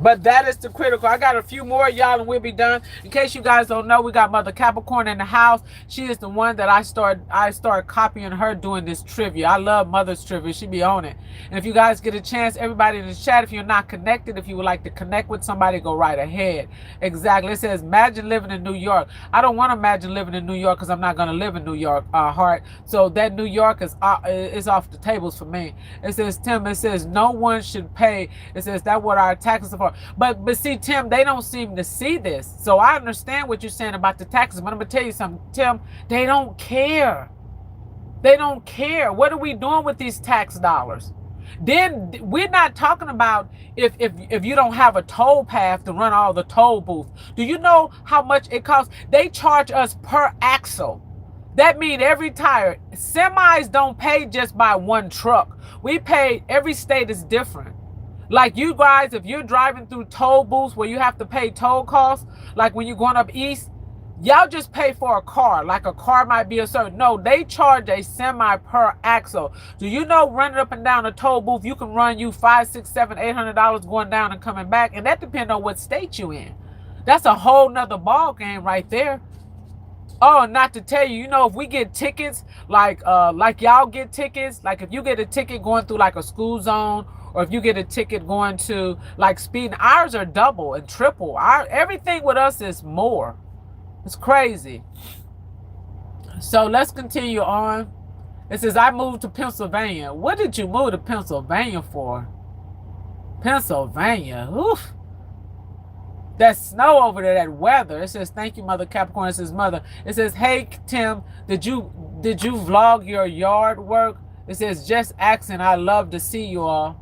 Speaker 1: But that is the critical. I got a few more, y'all, and we'll be done. In case you guys don't know, we got Mother Capricorn in the house. She is the one that I start copying her doing this trivia. I love Mother's trivia. She be on it. And if you guys get a chance, everybody in the chat, if you're not connected, if you would like to connect with somebody, go right ahead. Exactly. It says, imagine living in New York. I don't want to imagine living in New York because I'm not going to live in New York, heart. So that New York is off the tables for me. It says, Tim, it says, no one should pay. It says, that's what our taxes are for. But see, Tim, they don't seem to see this. So I understand what you're saying about the taxes, but I'm gonna tell you something, Tim, they don't care. They don't care. What are we doing with these tax dollars? Then we're not talking about if you don't have a toll path to run all the toll booths. Do you know how much it costs? They charge us per axle. That means every tire. Semis don't pay just by one truck. We pay, every state is different. Like you guys, if you're driving through toll booths where you have to pay toll costs, like when you're going up east, y'all just pay for a car. Like a car might be a certain. No, they charge a semi per axle. Do you know running up and down a toll booth, you can run you $500, $600, $700, $800 going down and coming back, and that depends on what state you in. That's a whole nother ball game right there. Oh, not to tell you, you know, if we get tickets, like y'all get tickets, like if you get a ticket going through like a school zone, or if you get a ticket going to like speeding, ours are double and triple. Everything with us is more. It's crazy. So let's continue on. It says, I moved to Pennsylvania. What did you move to Pennsylvania for? Pennsylvania. Oof. That snow over there, that weather. It says, thank you, Mother Capricorn. It says, Mother. It says, hey, Tim, did you vlog your yard work? It says, just asking. I love to see you all.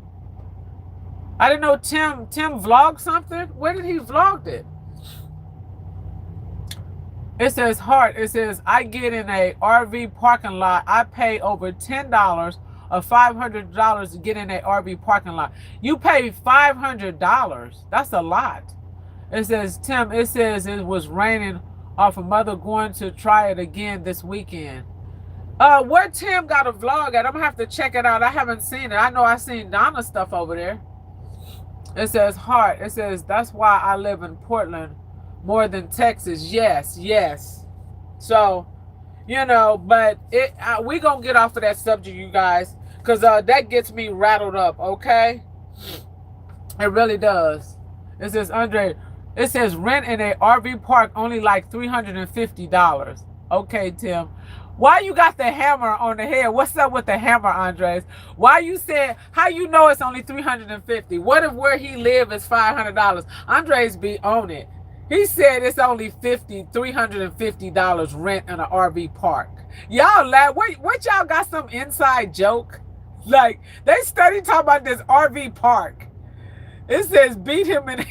Speaker 1: I didn't know Tim vlogged something. Where did he vlog it? It says, heart. It says, I get in a RV parking lot. I pay over $10 or $500 to get in a RV parking lot. You pay $500. That's a lot. It says, Tim, it says it was raining off of Mother going to try it again this weekend. Where Tim got a vlog at? I'm gonna have to check it out. I haven't seen it. I know I seen Donna's stuff over there. It says, heart. It says, that's why I live in Portland more than Texas. Yes, yes. So, you know, but we gonna get off of that subject, you guys, because that gets me rattled up, okay? It really does. It says, Andre, it says rent in a RV park only like $350. Okay, Tim. Why you got the hammer on the head? What's up with the hammer, Andres? Why you said, how you know it's only $350? What if where he live is $500? Andres be on it. He said it's only $350 rent in an RV park. Y'all laugh. What y'all got some inside joke? Like, they study talking about this RV park. It says beat him in.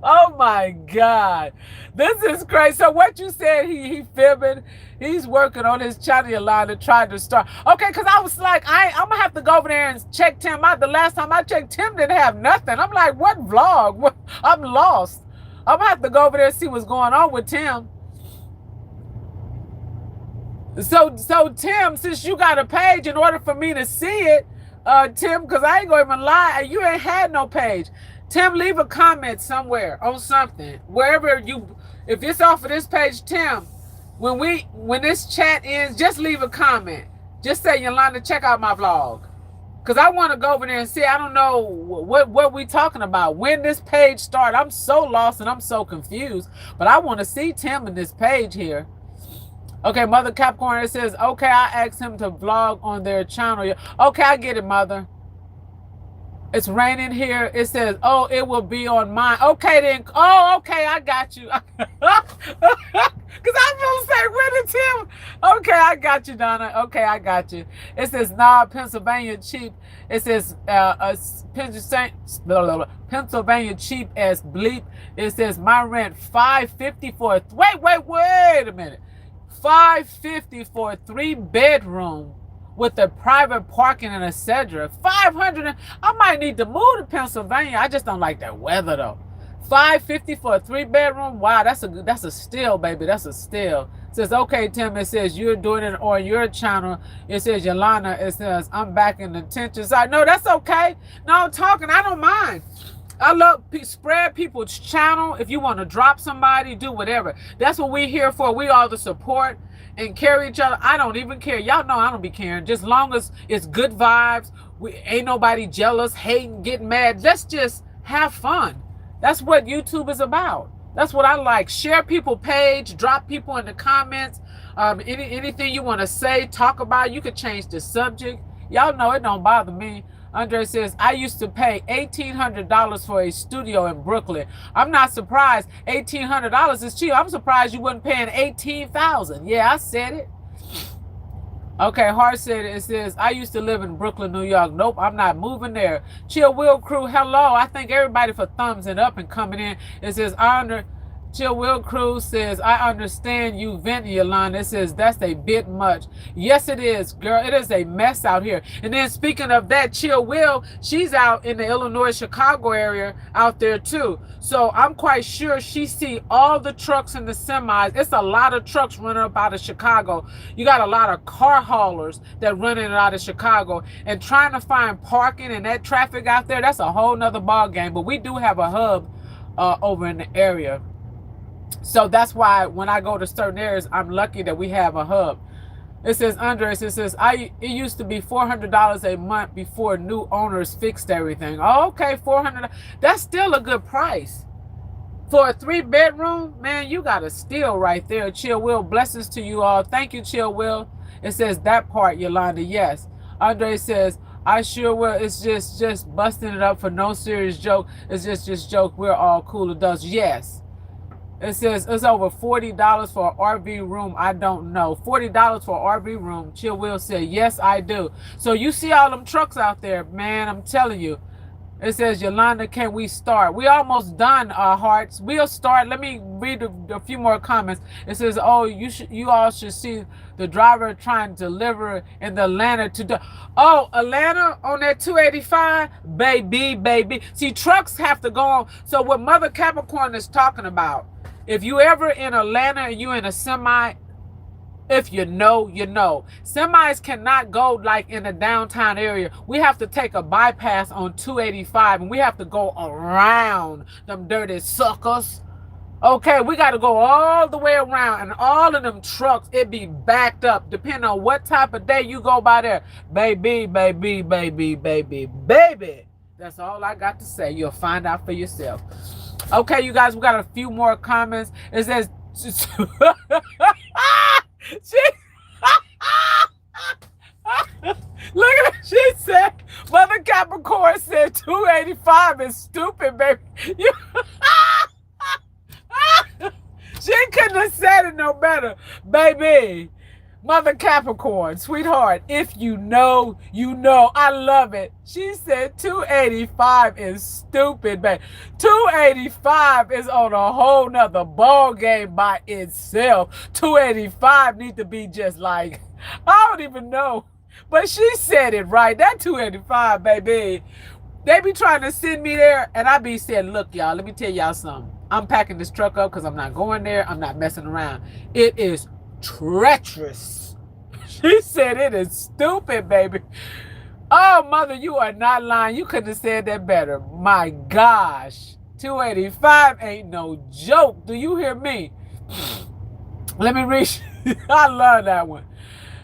Speaker 1: Oh my God. This is crazy. So what you said, he fibbing, he's working on his channel line to try to start. Okay, because I was like, I'm going to have to go over there and check Tim out. The last time I checked, Tim didn't have nothing. I'm like, what vlog? What? I'm lost. I'm going to have to go over there and see what's going on with Tim. So Tim, since you got a page, in order for me to see it, Tim, because I ain't going to even lie, you ain't had no page. Tim, leave a comment somewhere on something, wherever you, If it's off of this page, Tim, when this chat ends, just leave a comment. Just say, Yolanda, check out my vlog. Because I want to go over there and see. I don't know what we talking about. When this page started, I'm so lost and I'm so confused. But I want to see Tim in this page here. Okay, Mother Capricorn, it says, okay, I asked him to vlog on their channel. Okay, I get it, Mother. It's raining here. It says, oh, it will be on mine. Okay, then. Oh, okay, I got you. Because I'm going to say, when it's him. Okay, I got you, Donna. Okay, I got you. It says, nah, Pennsylvania cheap. It says, Pennsylvania cheap as bleep. It says, my rent, $550 for wait a minute. $550 for a 3-bedroom. With the private parking and etc. $500. I might need to move to Pennsylvania. I just don't like that weather though. $550 for a 3-bedroom. Wow, that's a steal, baby. That's a steal. It says, okay, Tim. It says you're doing it on your channel. It says Yolanda. It says I'm back in the tension side. No, that's okay. No, I'm talking. I don't mind. I love spread people's channel. If you want to drop somebody, do whatever. That's what we're here for. We all the support and carry each other. I don't even care. Y'all know I don't be caring. Just long as it's good vibes. We ain't nobody jealous, hating, getting mad. Let's just have fun. That's what YouTube is about. That's what I like. Share people page, drop people in the comments. Anything you want to say, talk about. You could change the subject. Y'all know it don't bother me. Andre says, I used to pay $1,800 for a studio in Brooklyn. I'm not surprised. $1,800 is cheap. I'm surprised you wasn't paying $18,000. Yeah, I said it. Okay, Hart said it. It says, I used to live in Brooklyn, New York. Nope, I'm not moving there. Chill Will Crew, hello. I thank everybody for thumbs it up and coming in. It says, Chill Will Cruz says, I understand you venting, Yolanda. It says, that's a bit much. Yes, it is, girl. It is a mess out here. And then speaking of that, Chill Will, she's out in the Illinois, Chicago area out there too. So I'm quite sure she see all the trucks and the semis. It's a lot of trucks running up out of Chicago. You got a lot of car haulers that run in and out of Chicago. And trying to find parking and that traffic out there, that's a whole nother ball game. But we do have a hub over in the area. So that's why when I go to certain areas, I'm lucky that we have a hub. It says, Andres, it says, it used to be $400 a month before new owners fixed everything. Oh, okay, $400. That's still a good price. For a 3-bedroom, man, you got a steal right there. Chill Will, blessings to you all. Thank you, Chill Will. It says that part, Yolanda, yes. Andre says, I sure will. It's just busting it up for no serious joke. It's just joke. We're all cool adults. Yes. It says it's over $40 for an RV room. I don't know. $40 for an RV room. Chill Will said, yes, I do. So you see all them trucks out there, man. I'm telling you. It says, Yolanda, can we start? We almost done, hearts. We'll start. Let me read a few more comments. It says, oh, you all should see the driver trying to deliver in the Atlanta to Atlanta on that 285, baby. See, trucks have to go on. So what Mother Capricorn is talking about, if you ever in Atlanta and you in a semi, if you know, you know. Semis cannot go like in the downtown area. We have to take a bypass on 285 and we have to go around them dirty suckers. Okay, we got to go all the way around, and all of them trucks, it be backed up depending on what type of day you go by there. Baby. That's all I got to say. You'll find out for yourself. Okay, you guys, we got a few more comments. It says, look at it. She said, Mother Capricorn said 285 is stupid, baby. She couldn't have said it no better, baby. Mother Capricorn, sweetheart, if you know, you know. I love it. She said 285 is stupid, baby. 285 is on a whole nother ball game by itself. 285 need to be just like, I don't even know. But she said it right. That 285, baby. They be trying to send me there, and I be saying, look, y'all, let me tell y'all something. I'm packing this truck up because I'm not going there. I'm not messing around. It is treacherous. She said it is stupid, baby. Oh, Mother, you are not lying. You couldn't have said that better. My gosh. 285 ain't no joke. Do you hear me? Let me read. I love that one.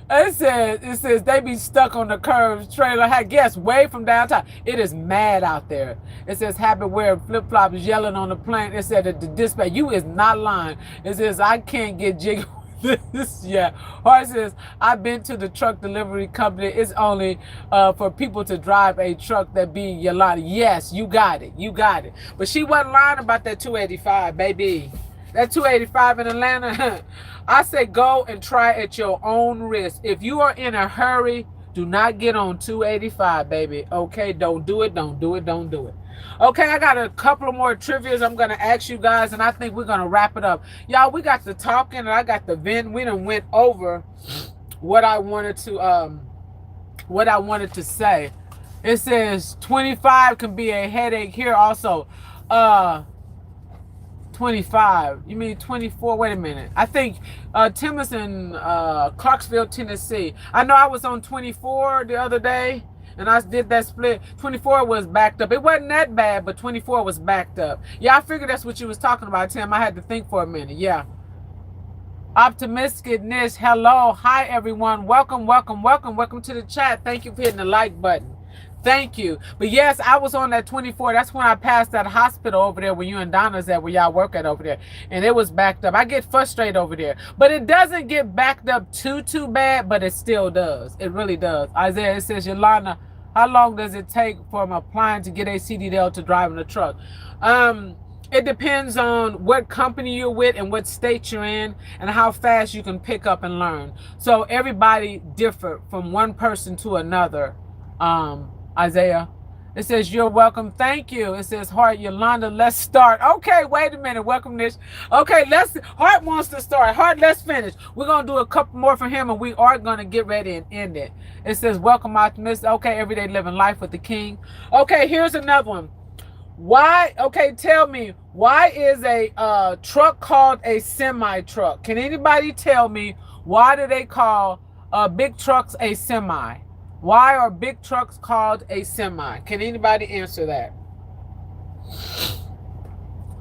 Speaker 1: It says they be stuck on the curves trailer. I guess way from downtown. It is mad out there. It says happy wearing flip flops yelling on the plane. It said that the dispatch, you is not lying. It says I can't get jiggy with this. Yeah. Or it says I've been to the truck delivery company. It's only for people to drive a truck that be Yolanda. Yes, you got it. You got it. But she wasn't lying about that 285, baby. That 285 in Atlanta. I say go and try at your own risk. If you are in a hurry, do not get on 285, baby. Okay, don't do it, don't do it, don't do it. Okay, I got a couple of more trivias I'm going to ask you guys, and I think we're going to wrap it up. Y'all, we got the talking, and I got the vent. We done went over what I wanted to say. It says 25 can be a headache here also. 25. You mean 24? Wait a minute. I think Tim is in Clarksville, Tennessee. I know I was on 24 the other day, and I did that split. 24 was backed up. It wasn't that bad, but 24 was backed up. Yeah, I figured that's what you was talking about, Tim. I had to think for a minute. Yeah. Optimisticness. Hello. Hi, everyone. Welcome, welcome, welcome. Welcome to the chat. Thank you for hitting the like button. Thank you. But yes, I was on that 24. That's when I passed that hospital over there where you and Donna's at, where y'all work at over there. And it was backed up. I get frustrated over there. But it doesn't get backed up too bad, but it still does. It really does. Isaiah, it says, Yolanda, how long does it take from applying to get a CDL to driving a truck? It depends on what company you're with and what state you're in and how fast you can pick up and learn. So everybody differ from one person to another. Isaiah, it says you're welcome. Thank you. It says Heart, Yolanda, let's start. Okay, wait a minute. Welcome, Nish. Okay, Heart wants to start. Heart, let's finish. We're gonna do a couple more for him, and we are gonna get ready and end it. It says welcome, optimist. Okay, everyday living life with the king. Okay, here's another one. Why? Okay, tell me, why is a truck called a semi truck? Can anybody tell me why do they call big trucks a semi? Why are big trucks called a semi? Can anybody answer that?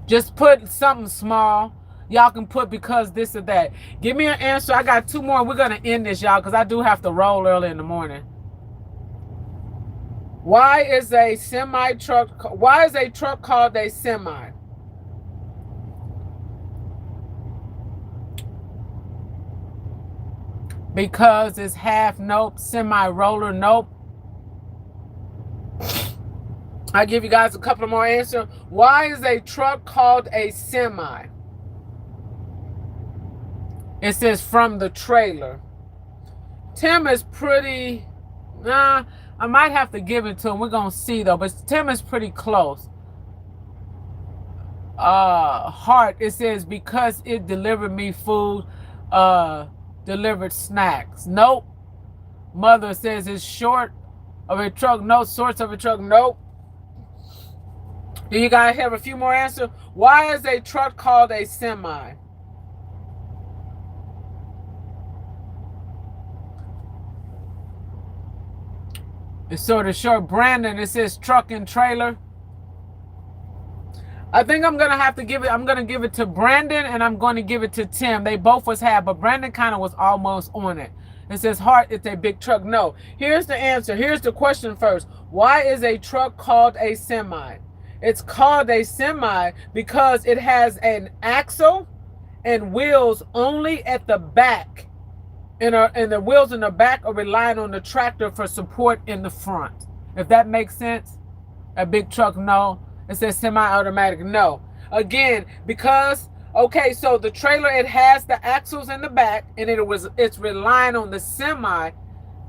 Speaker 1: Just put something small. Y'all can put because this or that. Give me an answer. I got two more. We're going to end this, y'all, because I do have to roll early in the morning. Why is a truck called a semi? Because it's half nope, semi-roller nope. I'll give you guys a couple more answers. Why is a truck called a semi? It says from the trailer. Tim is pretty... I might have to give it to him. We're going to see, though. But Tim is pretty close. Heart, it says because it delivered me food... delivered snacks. Nope. Mother says it's short of a truck. No. Sorts of a truck. Nope. Do you guys have a few more answers? Why is a truck called a semi? It's sort of short. Brandon, it says truck and trailer. I think I'm going to have to give it, I'm going to give it to Brandon and I'm going to give it to Tim. They both was half, but Brandon kind of was almost on it. It says Heart, it's a big truck. No. Here's the answer. Here's the question first. Why is a truck called a semi? It's called a semi because it has an axle and wheels only at the back. And the wheels in the back are relying on the tractor for support in the front. If that makes sense. A big truck, no. It says semi-automatic, no. Again, because, okay, so the trailer, it has the axles in the back, and it's relying on the semi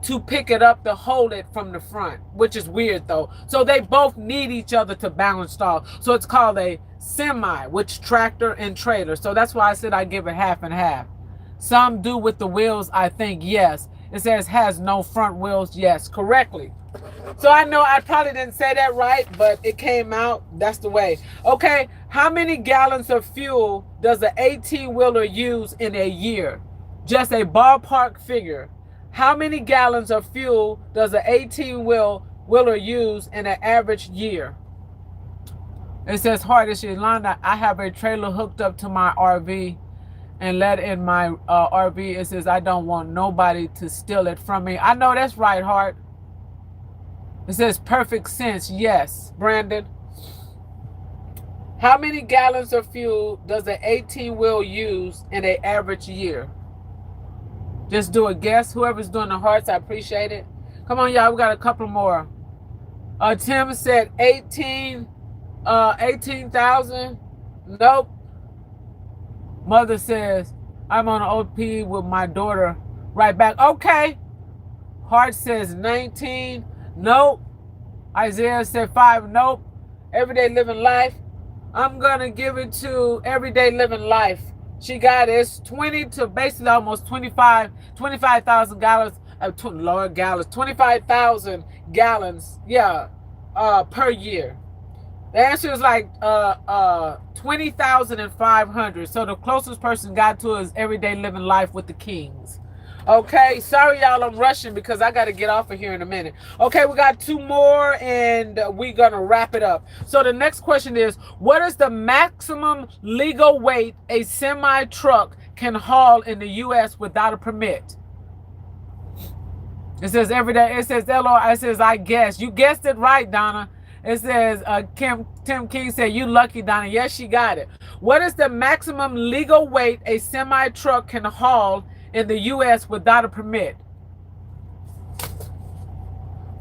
Speaker 1: to pick it up to hold it from the front, which is weird, though. So they both need each other to balance off. So it's called a semi, which tractor and trailer. So that's why I said I give it half and half. Some do with the wheels, I think, yes. It says has no front wheels, yes, correctly. So I know I probably didn't say that right, but it came out. That's the way. Okay, how many gallons of fuel does an 18-wheeler use in a year? Just a ballpark figure. How many gallons of fuel does an 18-wheeler use in an average year? It says, Heart, it's Yolanda. I have a trailer hooked up to my RV and let in my RV. It says, I don't want nobody to steal it from me. I know that's right, Heart. It says, perfect sense. Yes, Brandon. How many gallons of fuel does an 18-wheel use in an average year? Just do a guess. Whoever's doing the hearts, I appreciate it. Come on, y'all. We got a couple more. Tim said 18,000. Nope. Mother says, I'm on an OP with my daughter. Right back. Okay. Heart says 19. Nope. Isaiah said 5. Nope. Everyday living life. I'm going to give it to everyday living life. She got it. It's 20 to basically almost 25,000 gallons. Lord, gallons. 25,000 gallons. Yeah. Per year. The answer is like 20,500. So the closest person got to is everyday living life with the Kings. Okay, sorry y'all, I'm rushing because I got to get off of here in a minute. Okay, we got 2 more and we're going to wrap it up. So the next question is, what is the maximum legal weight a semi-truck can haul in the U.S. without a permit? It says every day. It says LOI. It says I guess. You guessed it right, Donna. It says Tim King said, you lucky, Donna. Yes, she got it. What is the maximum legal weight a semi-truck can haul in the U.S. without a permit?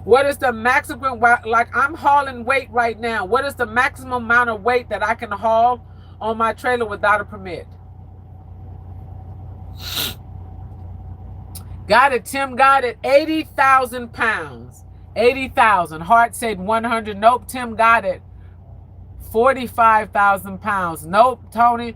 Speaker 1: What is the maximum, like I'm hauling weight right now. What is the maximum amount of weight that I can haul on my trailer without a permit? Got it. Tim got it. 80,000 pounds. 80,000. Hart said 100. Nope. Tim got it. 45,000 pounds. Nope. Tony.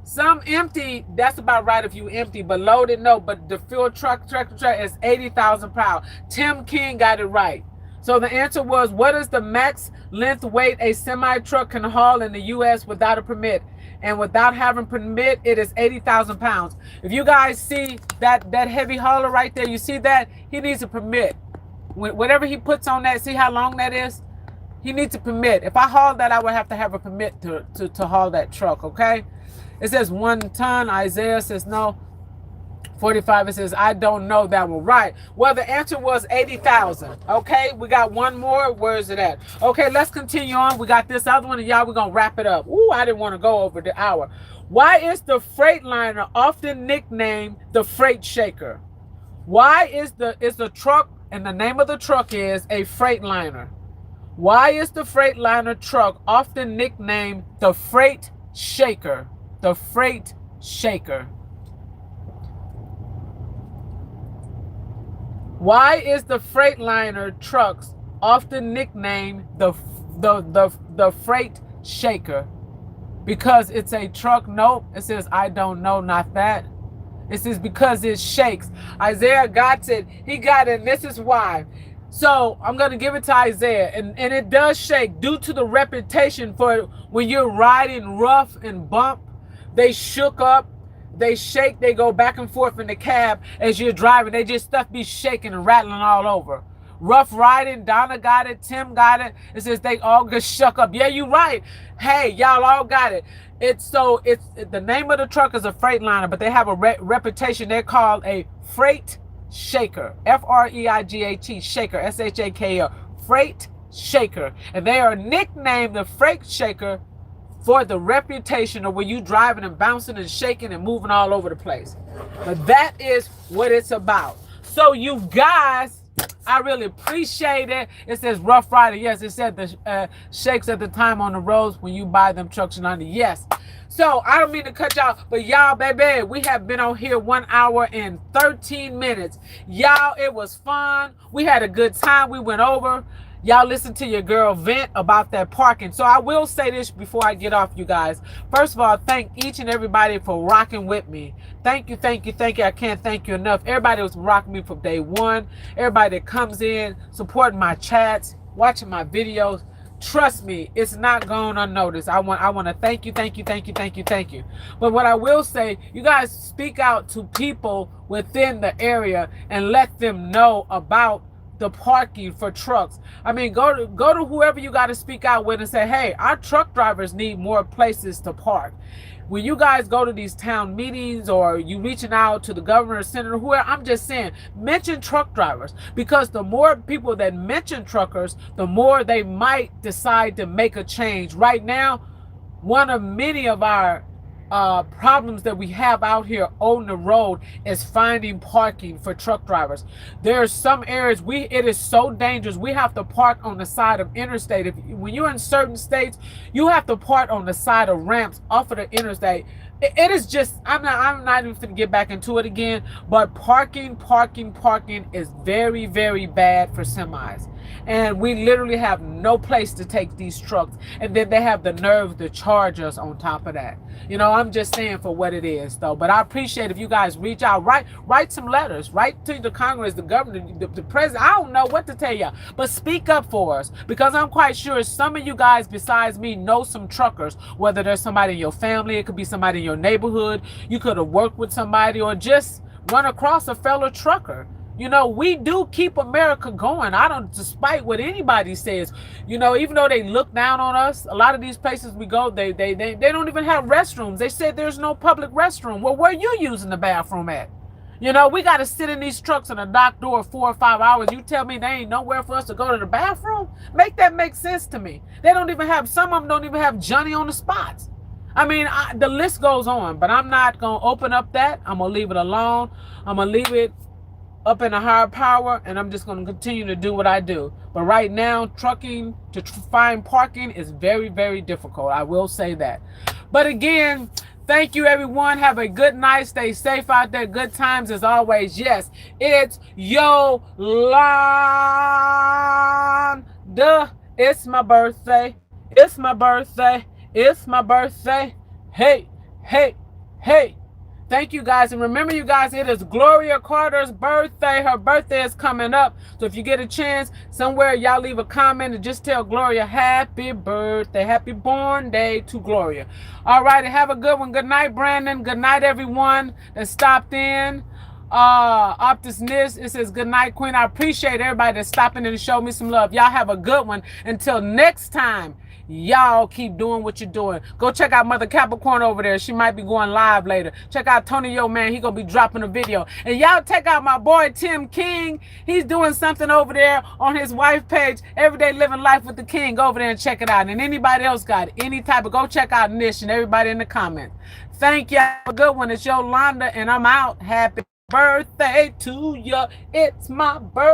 Speaker 1: Some empty. That's about right if you empty, but loaded, no. But the fuel truck is 80,000 pounds. Tim King got it right. So the answer was, what is the max length weight a semi-truck can haul in the U.S. without a permit? And without having permit, it is 80,000 pounds. If you guys see that heavy hauler right there, you see that? He needs a permit. Whatever he puts on that, see how long that is? He needs a permit. If I haul that, I would have to have a permit to haul that truck, okay? It says 1 ton. Isaiah says no. 45, it says, I don't know that one. Right. Well, the answer was 80,000. Okay, we got one more. Where is it at? Okay, let's continue on. We got this other one, and y'all, we're going to wrap it up. Ooh, I didn't want to go over the hour. Why is the Freightliner often nicknamed the Freight Shaker? Why is the truck, and the name of the truck is a Freightliner. Why is the Freightliner truck often nicknamed the Freight Shaker? The Freight Shaker. Why is the Freightliner trucks often nicknamed the Freight Shaker? Because it's a truck? Nope. It says, I don't know, not that. It says because it shakes. Isaiah got it. He got it, and this is why. So I'm going to give it to Isaiah. And it does shake due to the reputation for when you're riding rough and bump. They shook up. They shake, they go back and forth in the cab as you're driving. They just stuff be shaking and rattling all over. Rough riding, Donna got it, Tim got it. It says they all get shook up. Yeah, you're right. Hey, y'all all got it. It's the name of the truck is a Freightliner, but they have a reputation. They're called a Freight Shaker. F-R-E-I-G-H-T, Shaker, S-H-A-K-E-R. Freight Shaker. And they are nicknamed the Freight Shaker for the reputation of when you driving and bouncing and shaking and moving all over the place. But that is what it's about. So you guys, I really appreciate it. It says Rough Rider. Yes, it said the shakes at the time on the roads when you buy them trucks and under. Yes. So I don't mean to cut y'all, but y'all, baby, we have been on here 1 hour and 13 minutes. Y'all, it was fun. We had a good time. We went over. Y'all listen to your girl vent about that parking. So I will say this before I get off, you guys. First of all, thank each and everybody for rocking with me. Thank you, thank you, thank you. I can't thank you enough. Everybody was rocking me from day one. Everybody that comes in, supporting my chats, watching my videos. Trust me, it's not going unnoticed. I want to thank you, thank you, thank you, thank you, thank you. But what I will say, you guys speak out to people within the area and let them know about the parking for trucks. I mean, go to whoever you got to speak out with and say, hey, our truck drivers need more places to park. When you guys go to these town meetings or you reaching out to the governor, senator, whoever, I'm just saying, mention truck drivers, because the more people that mention truckers, the more they might decide to make a change. Right now, one of many of our problems that we have out here on the road is finding parking for truck drivers. There are some areas it is so dangerous. We have to park on the side of interstate. When you're in certain states, you have to park on the side of ramps off of the interstate. It is just, I'm not even gonna get back into it again, but parking is very, very bad for semis. And we literally have no place to take these trucks. And then they have the nerve to charge us on top of that. You know, I'm just saying for what it is, though. But I appreciate if you guys reach out, write some letters, write to the Congress, the governor, the president. I don't know what to tell y'all, but speak up for us, because I'm quite sure some of you guys besides me know some truckers, whether there's somebody in your family, it could be somebody in your neighborhood, you could have worked with somebody or just run across a fellow trucker. You know, we do keep America going. I don't, despite what anybody says, you know, even though they look down on us, a lot of these places we go, they don't even have restrooms. They said there's no public restroom. Well, where you using the bathroom at? You know, we got to sit in these trucks in a dock door 4 or 5 hours. You tell me they ain't nowhere for us to go to the bathroom? Make that make sense to me. They don't even have, some of them don't even have Johnny on the spots. I mean, the list goes on, but I'm not going to open up that. I'm going to leave it alone. I'm going to leave it up in a higher power, and I'm just going to continue to do what I do. But right now, trucking to find parking is very, very difficult. I will say that. But again, thank you, everyone. Have a good night. Stay safe out there. Good times as always. Yes, it's Yolanda. It's my birthday. It's my birthday. It's my birthday. Hey, hey, hey. Thank you guys. And remember, you guys, it is Gloria Carter's birthday. Her birthday is coming up. So if you get a chance, somewhere y'all leave a comment and just tell Gloria happy birthday. Happy born day to Gloria. All right. And have a good one. Good night, Brandon. Good night, everyone that stopped in. Optus Nis, it says good night, Queen. I appreciate everybody that's stopping in and show me some love. Y'all have a good one. Until next time. Y'all keep doing what you're doing. Go check out Mother Capricorn over there. She might be going live later. Check out Tony Yo, man. He gonna be dropping a video. And y'all check out my boy Tim King. He's doing something over there on his wife page. Everyday Living Life with the King. Go over there and check it out. And anybody else got any type of, go check out Nish and everybody in the comments. Thank y'all. Have a good one. It's Yolanda and I'm out. Happy birthday to you. It's my birthday.